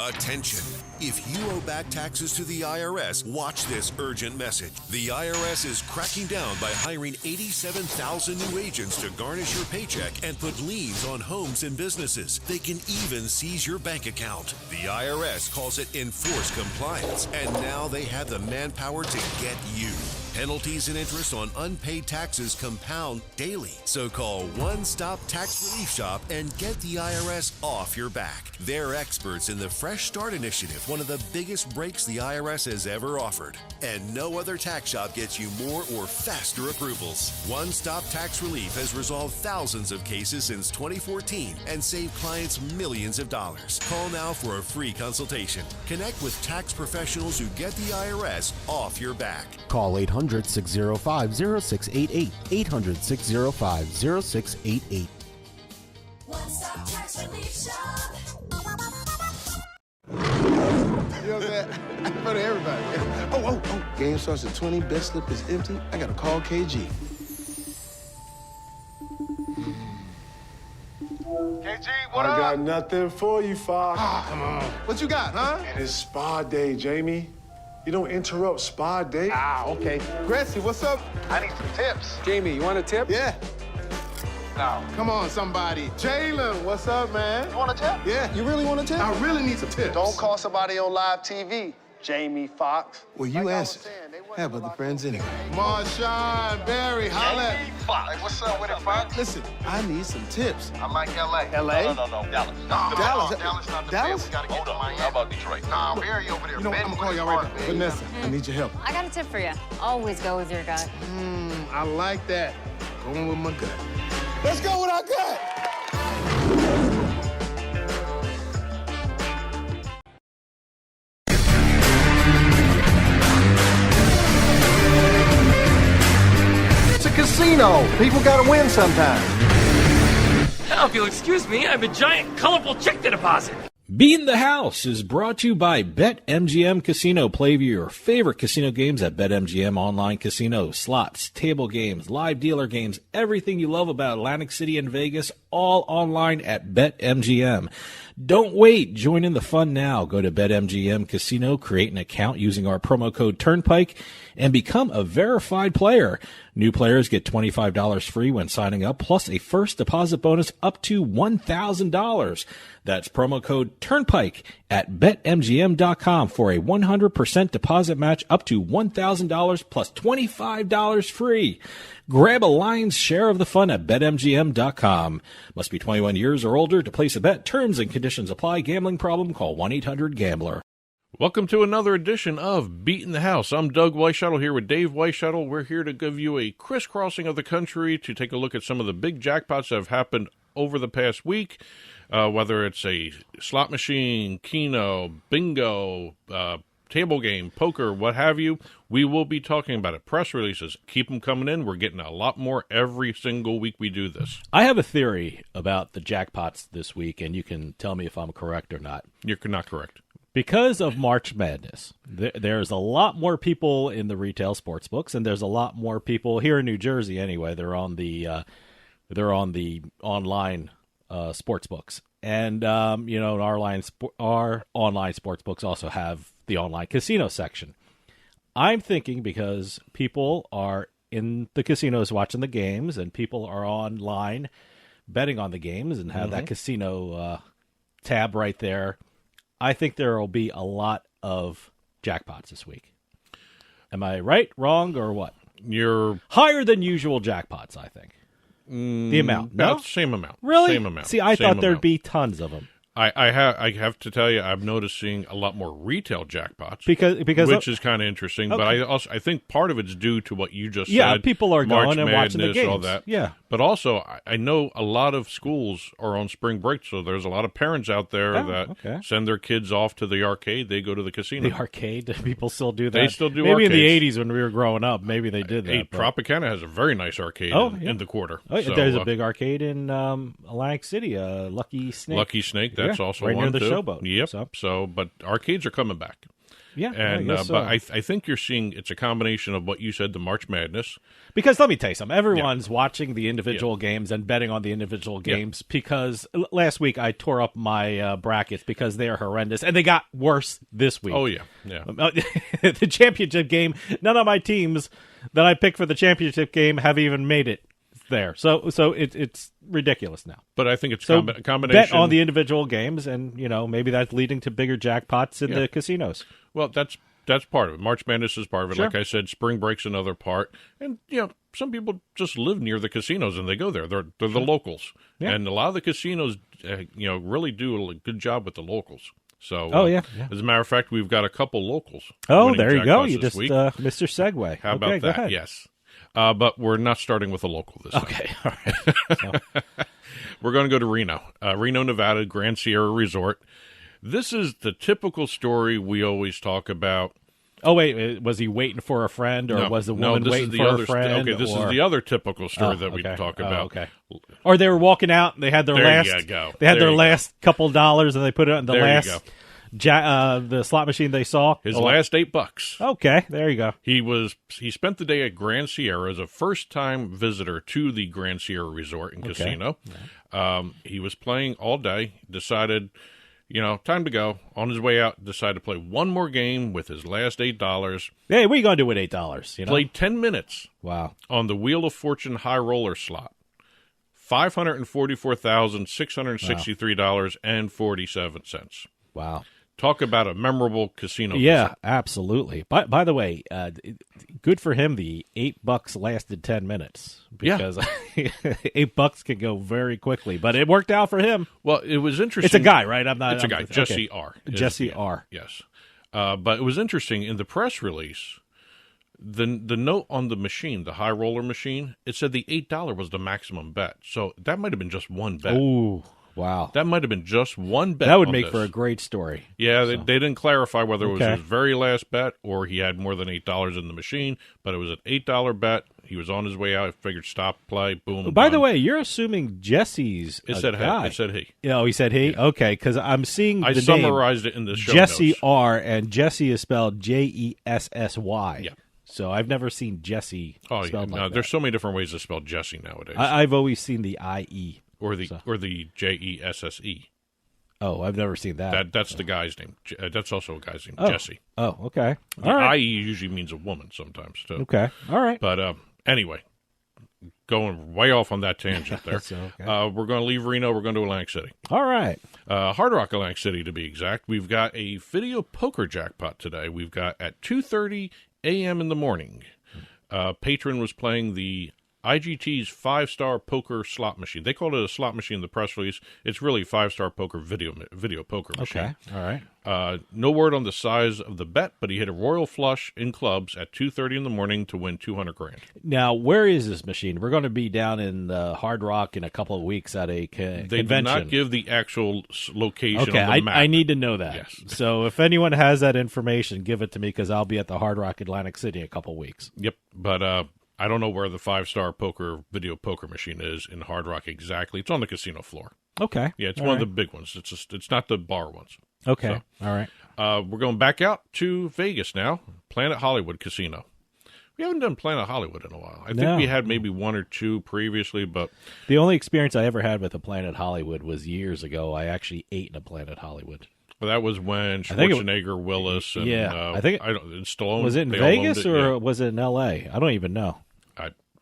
[SPEAKER 19] Attention. If you owe back taxes to the IRS, watch this urgent message. The IRS is cracking down by hiring 87,000 new agents to garnish your paycheck and put liens on homes and businesses. They can even seize your bank account. The IRS calls it enforced compliance, and now they have the manpower to get you. Penalties and interest on unpaid taxes compound daily. So call One Stop Tax Relief Shop and get the IRS off your back. They're experts in the Fresh Start Initiative, one of the biggest breaks the IRS has ever offered. And no other tax shop gets you more or faster approvals. One Stop Tax Relief has resolved thousands of cases since 2014 and saved clients millions of dollars. Call now for a free consultation. Connect with tax professionals who get the IRS off your back.
[SPEAKER 20] Call 800-605-0688. 800-605-0688.
[SPEAKER 21] One Stop Tax Relief Shop.
[SPEAKER 9] You know what I'm saying? For everybody. Oh.
[SPEAKER 8] Game starts at 20, bet slip is empty. I gotta call KG.
[SPEAKER 3] KG, what up?
[SPEAKER 10] I got nothing for you, Fox.
[SPEAKER 9] Come on. What you got, huh?
[SPEAKER 10] And it's spa day, Jamie. You don't interrupt spa day.
[SPEAKER 9] Okay. Gracie, what's up?
[SPEAKER 3] I need some tips.
[SPEAKER 9] Jamie, you want a tip? Yeah. No. Come on, somebody. Jalen, what's up, man?
[SPEAKER 3] You want a tip?
[SPEAKER 9] Yeah. You really want a tip? I really need some tips.
[SPEAKER 3] Don't call somebody on live TV, Jamie Foxx.
[SPEAKER 8] Well, you answered. Have other friends anyway.
[SPEAKER 9] Marshawn, Barry, holla.
[SPEAKER 3] Jamie Foxx. Hey, what's up with it, Fox?
[SPEAKER 8] Listen, I need some tips.
[SPEAKER 3] I'm like LA.
[SPEAKER 9] LA?
[SPEAKER 3] No, Dallas.
[SPEAKER 8] Dallas?
[SPEAKER 3] Dallas not the
[SPEAKER 8] Dallas?
[SPEAKER 3] We gotta get to Miami. How about Detroit? Nah, Barry over there.
[SPEAKER 9] You know what? I'm gonna call y'all right now. Vanessa, I need your help.
[SPEAKER 11] I got a tip for you. Always go with your gut.
[SPEAKER 9] I like that. Going with my gut. Let's go with our gut. casino. People gotta win sometime.
[SPEAKER 14] Now, if you'll excuse me, I have a giant, colorful check to deposit.
[SPEAKER 2] Beatin The House is brought to you by BetMGM Casino. Play your favorite casino games at BetMGM Online Casino. Slots, table games, live dealer games, everything you love about Atlantic City and Vegas, all online at BetMGM. Don't wait. Join in the fun now. Go to BetMGM Casino, create an account using our promo code Turnpike, and become a verified player. New players get $25 free when signing up, plus a first deposit bonus up to $1,000. That's promo code Turnpike at BetMGM.com for a 100% deposit match up to $1,000 plus $25 free. Grab a lion's share of the fun at BetMGM.com. Must be 21 years or older to place a bet. Terms and conditions apply. Gambling problem? Call 1-800-GAMBLER.
[SPEAKER 20] Welcome to another edition of Beatin the House. I'm Doug Weishuttle here with Dave Weishuttle. We're here to give you a crisscrossing of the country to take a look at some of the big jackpots that have happened over the past week, whether it's a slot machine, keno, bingo, table game, poker, what have you. We will be talking about it. Press releases, keep them coming in. We're getting a lot more every single week we do this.
[SPEAKER 2] I have a theory about the jackpots this week, and you can tell me if I'm correct or not.
[SPEAKER 20] You're not correct.
[SPEAKER 2] Because of March Madness, there's a lot more people in the retail sports books, and there's a lot more people here in New Jersey anyway. They're on the online sports books, and our online sports books also have the online casino section. I'm thinking because people are in the casinos watching the games, and people are online betting on the games, and have that casino tab right there. I think there will be a lot of jackpots this week. Am I right, wrong, or what?
[SPEAKER 20] You're
[SPEAKER 2] higher than usual jackpots, I think. The amount. No?
[SPEAKER 20] Same amount.
[SPEAKER 2] Really?
[SPEAKER 20] Same amount.
[SPEAKER 2] See, I thought there'd be tons of them.
[SPEAKER 20] I have to tell you, I'm noticing a lot more retail jackpots
[SPEAKER 2] because
[SPEAKER 20] which is kind of interesting.
[SPEAKER 2] Okay.
[SPEAKER 20] But I think part of it's due to what you just said.
[SPEAKER 2] Yeah, people are
[SPEAKER 20] March
[SPEAKER 2] going and
[SPEAKER 20] Madness,
[SPEAKER 2] watching the games.
[SPEAKER 20] all that.
[SPEAKER 2] Yeah,
[SPEAKER 20] but also I know a lot of schools are on spring break, so there's a lot of parents out there that send their kids off to the arcade. They go to the casino.
[SPEAKER 2] The arcade? Do people still do that?
[SPEAKER 20] They still do.
[SPEAKER 2] Maybe
[SPEAKER 20] arcades.
[SPEAKER 2] in the '80s when we were growing up, maybe they did that.
[SPEAKER 20] Tropicana has a very nice arcade in the quarter.
[SPEAKER 2] Oh,
[SPEAKER 20] so,
[SPEAKER 2] there's a big arcade in Atlantic City, Lucky Snake.
[SPEAKER 20] Lucky Snake, that's also
[SPEAKER 2] right
[SPEAKER 20] one
[SPEAKER 2] near the
[SPEAKER 20] too.
[SPEAKER 2] Showboat.
[SPEAKER 20] Yep. So, but arcades are coming back.
[SPEAKER 2] Yeah,
[SPEAKER 20] and
[SPEAKER 2] I guess so.
[SPEAKER 20] but I think you're seeing it's a combination of what you said, the March Madness.
[SPEAKER 2] Because let me tell you something, everyone's watching the individual games and betting on the individual games because last week I tore up my brackets because they are horrendous, and they got worse this week.
[SPEAKER 20] Oh, yeah.
[SPEAKER 2] The championship game, none of my teams that I picked for the championship game have even made it there. So it's ridiculous now.
[SPEAKER 20] But I think it's
[SPEAKER 2] so
[SPEAKER 20] a combination.
[SPEAKER 2] Bet on the individual games, and maybe that's leading to bigger jackpots in the casinos.
[SPEAKER 20] Well, that's part of it. March Madness is part of it.
[SPEAKER 2] Sure.
[SPEAKER 20] Like I said, spring break's another part. And some people just live near the casinos and they go there. They're the locals. Yeah. And a lot of the casinos really do a good job with the locals. So, as a matter of fact, we've got a couple locals.
[SPEAKER 2] Oh, there you go. You just Mr. Segue.
[SPEAKER 20] How about that?
[SPEAKER 2] Ahead.
[SPEAKER 20] Yes. But we're not starting with a local this time.
[SPEAKER 2] Okay, all right.
[SPEAKER 20] We're going to go to Reno. Reno, Nevada, Grand Sierra Resort. This is the typical story we always talk about.
[SPEAKER 2] Oh, wait, was he waiting for a friend, or was the woman waiting for a friend?
[SPEAKER 20] Okay, this is the other typical story that we talk about.
[SPEAKER 2] Okay. Or they were walking out, and they had their last couple dollars, and they put it on the last the slot machine they saw.
[SPEAKER 20] His last $8.
[SPEAKER 2] Okay, there you go.
[SPEAKER 20] He spent the day at Grand Sierra as a first-time visitor to the Grand Sierra Resort and Casino. Yeah. He was playing all day, decided, time to go. On his way out, decided to play one more game with his last $8.
[SPEAKER 2] Hey, what are you going to do with $8?
[SPEAKER 20] Played 10 minutes.
[SPEAKER 2] Wow.
[SPEAKER 20] On the Wheel of Fortune high roller slot. $544,663.47.
[SPEAKER 2] Wow.
[SPEAKER 20] Talk about a memorable casino visit.
[SPEAKER 2] Yeah, absolutely. By the way, good for him. The $8 lasted 10 minutes because $8 can go very quickly. But it worked out for him.
[SPEAKER 20] Well, it was interesting.
[SPEAKER 2] It's a guy, right?
[SPEAKER 20] It's a guy. Jesse R.
[SPEAKER 2] Jesse R.
[SPEAKER 20] Yes. But it was interesting in the press release. The note on the machine, the high roller machine, it said the $8 was the maximum bet. So that might have been just one bet.
[SPEAKER 2] Ooh. Wow.
[SPEAKER 20] That might have been just one bet.
[SPEAKER 2] That would
[SPEAKER 20] on
[SPEAKER 2] make
[SPEAKER 20] this.
[SPEAKER 2] for a great story.
[SPEAKER 20] Yeah, they didn't clarify whether it was
[SPEAKER 2] Okay.
[SPEAKER 20] his very last bet or he had more than $8 in the machine, but it was an $8 bet. He was on his way out. He figured stop, play, boom.
[SPEAKER 2] By
[SPEAKER 20] done.
[SPEAKER 2] the way, you're assuming Jesse's
[SPEAKER 20] It
[SPEAKER 2] a
[SPEAKER 20] said
[SPEAKER 2] guy.
[SPEAKER 20] it said he.
[SPEAKER 2] Oh, he said he?
[SPEAKER 20] Yeah.
[SPEAKER 2] Okay, because I'm seeing
[SPEAKER 20] I
[SPEAKER 2] the
[SPEAKER 20] summarized
[SPEAKER 2] name,
[SPEAKER 20] it in the show
[SPEAKER 2] Jesse
[SPEAKER 20] notes.
[SPEAKER 2] R, and Jesse is spelled Jessy.
[SPEAKER 20] Yeah.
[SPEAKER 2] So I've never seen Jesse
[SPEAKER 20] Oh,
[SPEAKER 2] spelled
[SPEAKER 20] yeah.
[SPEAKER 2] like
[SPEAKER 20] No,
[SPEAKER 2] that.
[SPEAKER 20] there's so many different ways to spell Jesse nowadays.
[SPEAKER 2] I've always seen the IE.
[SPEAKER 20] Or the Jesse.
[SPEAKER 2] Oh, I've never seen that.
[SPEAKER 20] That's the guy's name. That's also a guy's name,
[SPEAKER 2] Oh.
[SPEAKER 20] Jesse.
[SPEAKER 2] Oh, okay.
[SPEAKER 20] The
[SPEAKER 2] All right.
[SPEAKER 20] IE usually means a woman sometimes, too.
[SPEAKER 2] Okay. All right.
[SPEAKER 20] But anyway, going way off on that tangent there.
[SPEAKER 2] So, okay.
[SPEAKER 20] We're going to leave Reno. We're going to Atlantic City.
[SPEAKER 2] All right.
[SPEAKER 20] Hard Rock, Atlantic City, to be exact. We've got a video poker jackpot today. We've got at 2:30 a.m. in the morning. Patron was playing the IGT's 5-star poker slot machine. They called it a slot machine in the press release. It's really 5-star poker video poker machine.
[SPEAKER 2] Okay. All right.
[SPEAKER 20] No word on the size of the bet, but he hit a royal flush in clubs at 2:30 in the morning to win $200,000.
[SPEAKER 2] Now, where is this machine? We're going to be down in Hard Rock in a couple of weeks at a
[SPEAKER 20] They
[SPEAKER 2] convention.
[SPEAKER 20] did not give the actual location
[SPEAKER 2] Okay,
[SPEAKER 20] on the map.
[SPEAKER 2] I need to know that.
[SPEAKER 20] Yes.
[SPEAKER 2] So if anyone has that information, give it to me because I'll be at the Hard Rock Atlantic City in a couple of weeks.
[SPEAKER 20] Yep, but I don't know where the 5-star video poker machine is in Hard Rock exactly. It's on the casino floor.
[SPEAKER 2] Okay.
[SPEAKER 20] Yeah, it's
[SPEAKER 2] All
[SPEAKER 20] one
[SPEAKER 2] right.
[SPEAKER 20] of the big ones. It's not the bar ones.
[SPEAKER 2] Okay.
[SPEAKER 20] So,
[SPEAKER 2] All right.
[SPEAKER 20] we're going back out to Vegas now, Planet Hollywood Casino. We haven't done Planet Hollywood in a while. I think we had maybe one or two previously, but
[SPEAKER 2] The only experience I ever had with a Planet Hollywood was years ago. I actually ate in a Planet Hollywood.
[SPEAKER 20] well, that was when
[SPEAKER 2] I think
[SPEAKER 20] Schwarzenegger, Willis, and
[SPEAKER 2] I think
[SPEAKER 20] and Stallone.
[SPEAKER 2] was it in
[SPEAKER 20] they all owned
[SPEAKER 2] Vegas
[SPEAKER 20] it,
[SPEAKER 2] or
[SPEAKER 20] yeah.
[SPEAKER 2] was it in L.A.? I don't even know.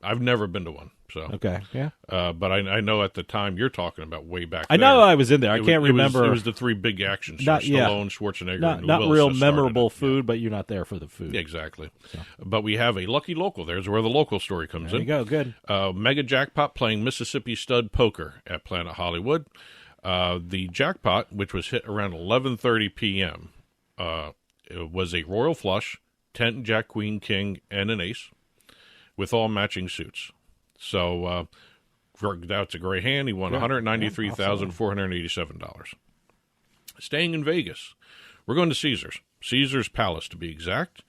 [SPEAKER 20] I've never been to one. So
[SPEAKER 2] Okay, yeah.
[SPEAKER 20] But I know at the time you're talking about way back.
[SPEAKER 2] I know I was in there. I
[SPEAKER 20] It
[SPEAKER 2] can't
[SPEAKER 20] was-
[SPEAKER 2] remember.
[SPEAKER 20] It was the three big action stars:
[SPEAKER 2] Not- yeah.
[SPEAKER 20] Stallone, Schwarzenegger,
[SPEAKER 2] Not
[SPEAKER 20] and
[SPEAKER 2] not
[SPEAKER 20] Willis
[SPEAKER 2] real
[SPEAKER 20] that started
[SPEAKER 2] memorable
[SPEAKER 20] it.
[SPEAKER 2] food, but you're not there for the food.
[SPEAKER 20] Yeah, exactly. But we have a lucky local. There's where the local story comes
[SPEAKER 2] There
[SPEAKER 20] in.
[SPEAKER 2] you go. Good.
[SPEAKER 20] Mega jackpot playing Mississippi Stud Poker at Planet Hollywood. The jackpot, which was hit around 11:30 p.m., it was a royal flush, 10, Jack, Queen, King, and an ace, with all matching suits. So that's a great hand. He won $193,487. Staying in Vegas, we're going to Caesar's Palace to be exact.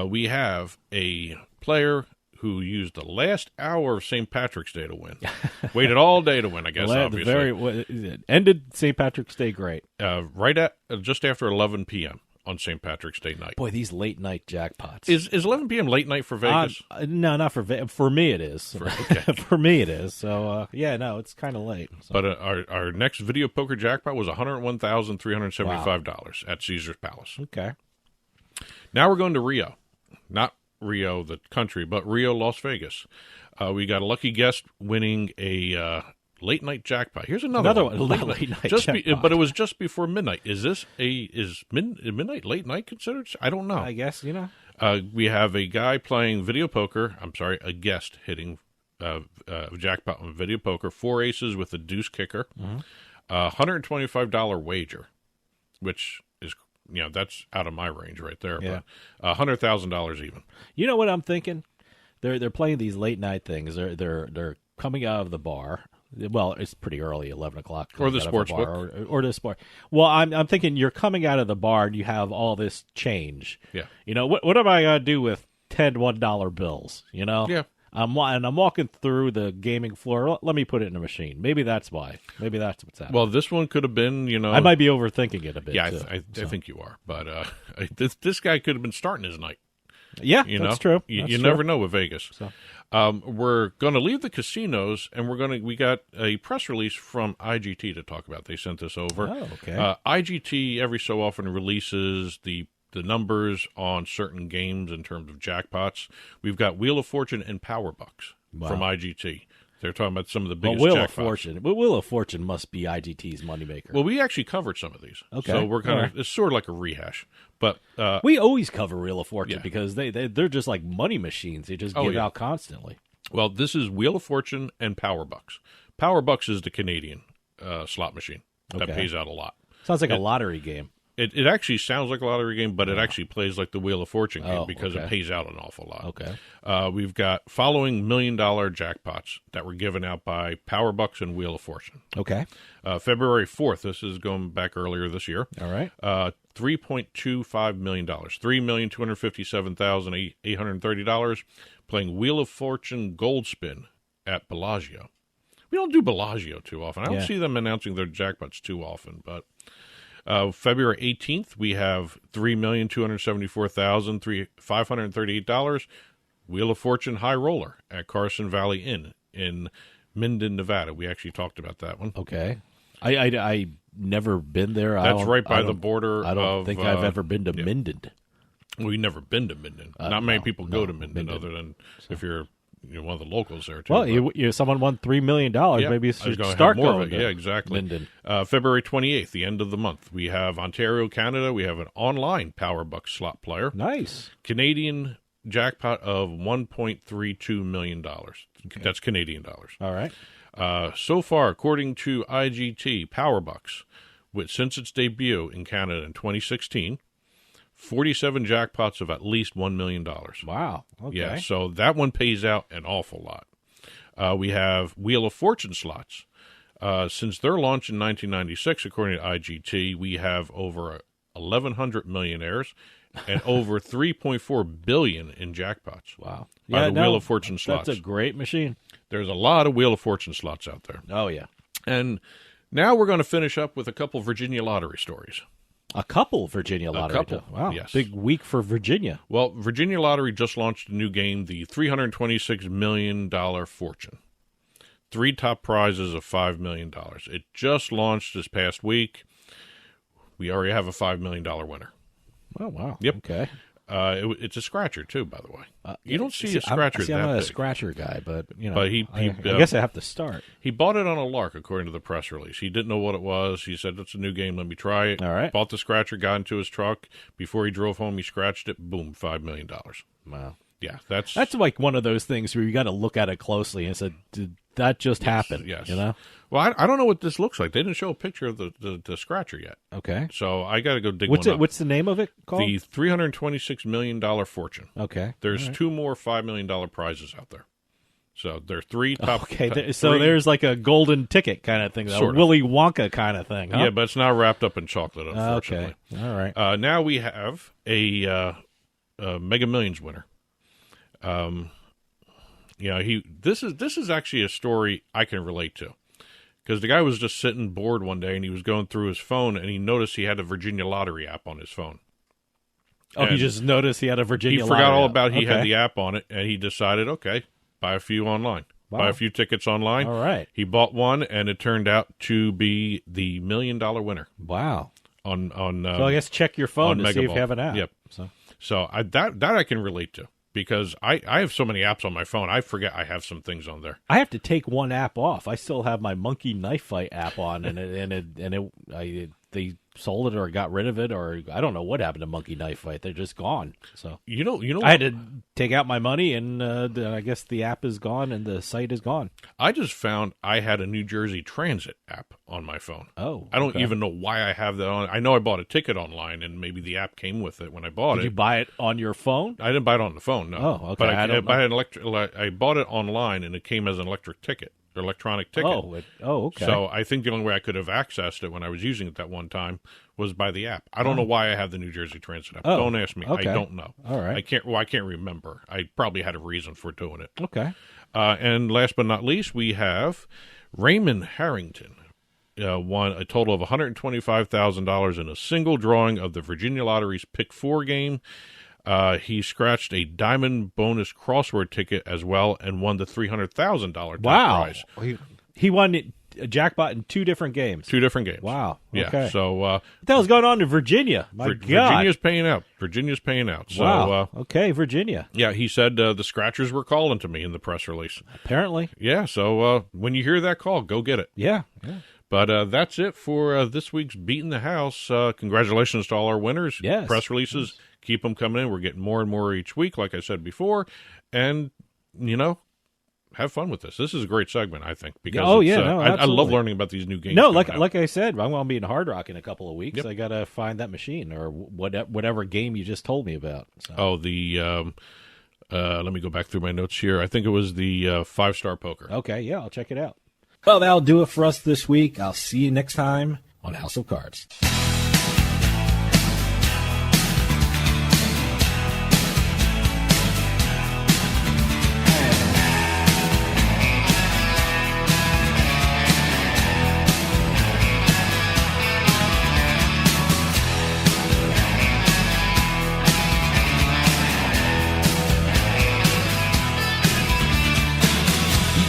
[SPEAKER 20] We have a player who used the last hour of St. Patrick's Day to win. Waited all day to win, I guess, obviously.
[SPEAKER 2] It ended St. Patrick's Day great.
[SPEAKER 20] Right at just after 11 p.m. on St. Patrick's Day night.
[SPEAKER 2] Boy, these late night jackpots.
[SPEAKER 20] Is 11 p.m. late night for Vegas?
[SPEAKER 2] No, not for Vegas. For me, it is. For me, it is. So, no, it's kind of late. So.
[SPEAKER 20] But our next video poker jackpot was $101,375 at Caesar's Palace.
[SPEAKER 2] Okay.
[SPEAKER 20] Now we're going to Rio. Not Rio, the country, but Rio, Las Vegas. We got a lucky guest winning a late night jackpot. Here's another one.
[SPEAKER 2] Late night jackpot.
[SPEAKER 20] But it was just before midnight. Is midnight late night considered? I don't know.
[SPEAKER 2] I guess,
[SPEAKER 20] we have a guy playing video poker. I'm sorry, a guest hitting jackpot on video poker. 4 aces with a deuce kicker. $125 wager, which is, that's out of my range right there.
[SPEAKER 2] Yeah.
[SPEAKER 20] But $100,000 even.
[SPEAKER 2] You know what I'm thinking? They're playing these late night things. They're coming out of the bar. Well, it's pretty early, 11 o'clock.
[SPEAKER 20] Or the sports book.
[SPEAKER 2] Or the sport. Well, I'm thinking you're coming out of the bar and you have all this change.
[SPEAKER 20] Yeah.
[SPEAKER 2] What am I going to do with 10 $1 bills?
[SPEAKER 20] Yeah.
[SPEAKER 2] I'm walking through the gaming floor. Let me put it in a machine. Maybe that's why. Maybe that's what's happening.
[SPEAKER 20] Well, this one could have been,
[SPEAKER 2] I might be overthinking it a bit.
[SPEAKER 20] Yeah,
[SPEAKER 2] too,
[SPEAKER 20] I think you are. But this guy could have been starting his night.
[SPEAKER 2] Yeah, that's true.
[SPEAKER 20] You never know with Vegas.
[SPEAKER 2] So.
[SPEAKER 20] We're going to leave the casinos, and we got a press release from IGT to talk about. They sent this over.
[SPEAKER 2] Oh, okay.
[SPEAKER 20] IGT every so often releases the numbers on certain games in terms of jackpots. We've got Wheel of Fortune and Power Bucks from IGT. They're talking about some of the biggest jackpots.
[SPEAKER 2] Wheel of Fortune must be IGT's moneymaker.
[SPEAKER 20] Well, we actually covered some of these.
[SPEAKER 2] Okay.
[SPEAKER 20] So we're kind of, it's sort of like a rehash. But
[SPEAKER 2] we always cover Wheel of Fortune because they're just like money machines. They just give out constantly.
[SPEAKER 20] Well, this is Wheel of Fortune and Power Bucks. Power Bucks is the Canadian slot machine that pays out a lot.
[SPEAKER 2] Sounds like a lottery game.
[SPEAKER 20] It actually sounds like a lottery game, but it actually plays like the Wheel of Fortune game because
[SPEAKER 2] okay.
[SPEAKER 20] it pays out an awful lot.
[SPEAKER 2] Okay.
[SPEAKER 20] We've got following $1 million jackpots that were given out by Power Bucks and Wheel of Fortune.
[SPEAKER 2] Okay.
[SPEAKER 20] February 4th, this is going back earlier this year.
[SPEAKER 2] All right.
[SPEAKER 20] $3.25 million, $3,257,830, playing Wheel of Fortune Gold Spin at Bellagio. We don't do Bellagio too often. I don't see them announcing their jackpots too often, but... February 18th, we have $3,274,538. Wheel of Fortune High Roller at Carson Valley Inn in Minden, Nevada. We actually talked about that one.
[SPEAKER 2] Okay. I never been there.
[SPEAKER 20] That's right by the border.
[SPEAKER 2] I don't think I've ever been to Minden.
[SPEAKER 20] Well, you've never been to Minden. Not many people go to Minden, other than if you're one of the locals there, too.
[SPEAKER 2] Well, someone won $3 million. Maybe you should start going to
[SPEAKER 20] exactly.
[SPEAKER 2] Minden.
[SPEAKER 20] February 28th, the end of the month, we have Ontario, Canada. We have an online Power Bucks slot player.
[SPEAKER 2] Nice.
[SPEAKER 20] Canadian jackpot of $1.32 million. Okay. That's Canadian dollars.
[SPEAKER 2] All right.
[SPEAKER 20] So far, according to IGT, Power Bucks, since its debut in Canada in 2016, 47 jackpots of at least $1 million.
[SPEAKER 2] Wow. Okay.
[SPEAKER 20] Yeah, so that one pays out an awful lot. We have Wheel of Fortune slots. Since their launch in 1996, according to IGT, we have over 1,100 millionaires and over $3.4 billion in jackpots.
[SPEAKER 2] Wow.
[SPEAKER 20] By the Wheel of Fortune slots.
[SPEAKER 2] That's a great machine.
[SPEAKER 20] There's a lot of Wheel of Fortune slots out there.
[SPEAKER 2] Oh, yeah.
[SPEAKER 20] And now we're going to finish up with a couple Virginia lottery stories.
[SPEAKER 2] A couple Virginia Lottery.
[SPEAKER 20] A couple,
[SPEAKER 2] wow.
[SPEAKER 20] Yes.
[SPEAKER 2] Big week for Virginia.
[SPEAKER 20] Well, Virginia Lottery just launched a new game, the $326 million Fortune. 3 top prizes of $5 million. It just launched this past week. We already have a $5 million winner.
[SPEAKER 2] Oh, wow.
[SPEAKER 20] Yep.
[SPEAKER 2] Okay.
[SPEAKER 20] It's a scratcher, too, by the way. You don't see a scratcher that
[SPEAKER 2] I'm not
[SPEAKER 20] big.
[SPEAKER 2] a scratcher guy, but,
[SPEAKER 20] But
[SPEAKER 2] I guess I have to start.
[SPEAKER 20] He bought it on a lark, according to the press release. He didn't know what it was. He said, it's a new game, let me try it.
[SPEAKER 2] All right.
[SPEAKER 20] Bought the scratcher, got into his truck. Before he drove home, he scratched it. Boom, $5 million.
[SPEAKER 2] Wow.
[SPEAKER 20] Yeah, that's
[SPEAKER 2] like one of those things where you got to look at it closely and say, did that just happen?
[SPEAKER 20] Yes.
[SPEAKER 2] You know?
[SPEAKER 20] Well, I don't know what this looks like. They didn't show a picture of the scratcher yet.
[SPEAKER 2] Okay.
[SPEAKER 20] So I got to go dig one up.
[SPEAKER 2] What's the name of it called?
[SPEAKER 20] The $326 million Fortune.
[SPEAKER 2] Okay.
[SPEAKER 20] There's 2 more $5 million prizes out there. So there are 3 top.
[SPEAKER 2] Okay, so there's like a golden ticket kind of thing, a Willy Wonka kind of thing. Huh?
[SPEAKER 20] Yeah, but it's not wrapped up in chocolate, unfortunately.
[SPEAKER 2] Okay. All right.
[SPEAKER 20] Now we have a Mega Millions winner. This is actually a story I can relate to, because the guy was just sitting bored one day and he was going through his phone and he noticed he had a Virginia Lottery app on his phone.
[SPEAKER 2] Oh, he just noticed he had a Virginia Lottery.
[SPEAKER 20] He forgot all about
[SPEAKER 2] he
[SPEAKER 20] had the app on it, and he decided, okay, buy a few online.
[SPEAKER 2] Wow.
[SPEAKER 20] Buy a few tickets online.
[SPEAKER 2] All right.
[SPEAKER 20] He bought one, and it turned out to be the $1 million winner.
[SPEAKER 2] Wow.
[SPEAKER 20] So
[SPEAKER 2] I guess check your phone to see if you have an app.
[SPEAKER 20] Yep. So that I can relate to, because I have so many apps on my phone, I forget I have some things on there.
[SPEAKER 2] I have to take one app off. I still have my Monkey Knife Fight app on, they sold it or got rid of it, or I don't know what happened to Monkey Knife Fight. They're just gone. So
[SPEAKER 20] you know,
[SPEAKER 2] I had to take out my money, and I guess the app is gone and the site is gone.
[SPEAKER 20] I just found I had a New Jersey Transit app on my phone.
[SPEAKER 2] Oh,
[SPEAKER 20] I don't even know why I have that on. I know I bought a ticket online, and maybe the app came with it when I bought it.
[SPEAKER 2] Did you buy it on your phone?
[SPEAKER 20] I didn't buy it on the phone. No.
[SPEAKER 2] Oh, okay.
[SPEAKER 20] But I bought it online, and it came as an electronic ticket. Okay. So I think the only way I could have accessed it when I was using it that one time was by the app. I don't know why I have the New Jersey Transit app.
[SPEAKER 2] Oh,
[SPEAKER 20] don't ask me.
[SPEAKER 2] okay.
[SPEAKER 20] I don't know.
[SPEAKER 2] All right.
[SPEAKER 20] I can't remember. I probably had a reason for doing it.
[SPEAKER 2] Okay.
[SPEAKER 20] And last but not least, we have Raymond Harrington. Won a total of $125,000 in a single drawing of the Virginia Lottery's Pick 4 game. He scratched a diamond bonus crossword ticket as well and won the $300,000 prize.
[SPEAKER 2] He won a jackpot in 2 different games.
[SPEAKER 20] 2 different games.
[SPEAKER 2] Wow.
[SPEAKER 20] Yeah.
[SPEAKER 2] Okay.
[SPEAKER 20] So
[SPEAKER 2] what the hell's going on in Virginia? My God.
[SPEAKER 20] Virginia's paying out. So,
[SPEAKER 2] wow. Okay, Virginia.
[SPEAKER 20] Yeah, he said the scratchers were calling to me in the press release.
[SPEAKER 2] Apparently.
[SPEAKER 20] Yeah. So when you hear that call, go get it.
[SPEAKER 2] Yeah.
[SPEAKER 20] But that's it for this week's Beatin the House. Congratulations to all our winners.
[SPEAKER 2] Yes.
[SPEAKER 20] Press releases. Yes. Keep them coming in. We're getting more and more each week, like I said before. And, have fun with this. This is a great segment, I think. Because I love learning about these new games.
[SPEAKER 2] No, like I said, I'm going to be in Hard Rock in a couple of weeks. Yep. I got to find that machine or whatever game you just told me about. So.
[SPEAKER 20] Oh, let me go back through my notes here. I think it was the 5-Star Poker.
[SPEAKER 2] Okay, yeah, I'll check it out. Well, that'll do it for us this week. I'll see you next time on House of Cards.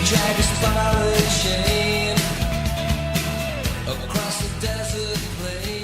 [SPEAKER 21] Drag a spiral chain across the desert plain.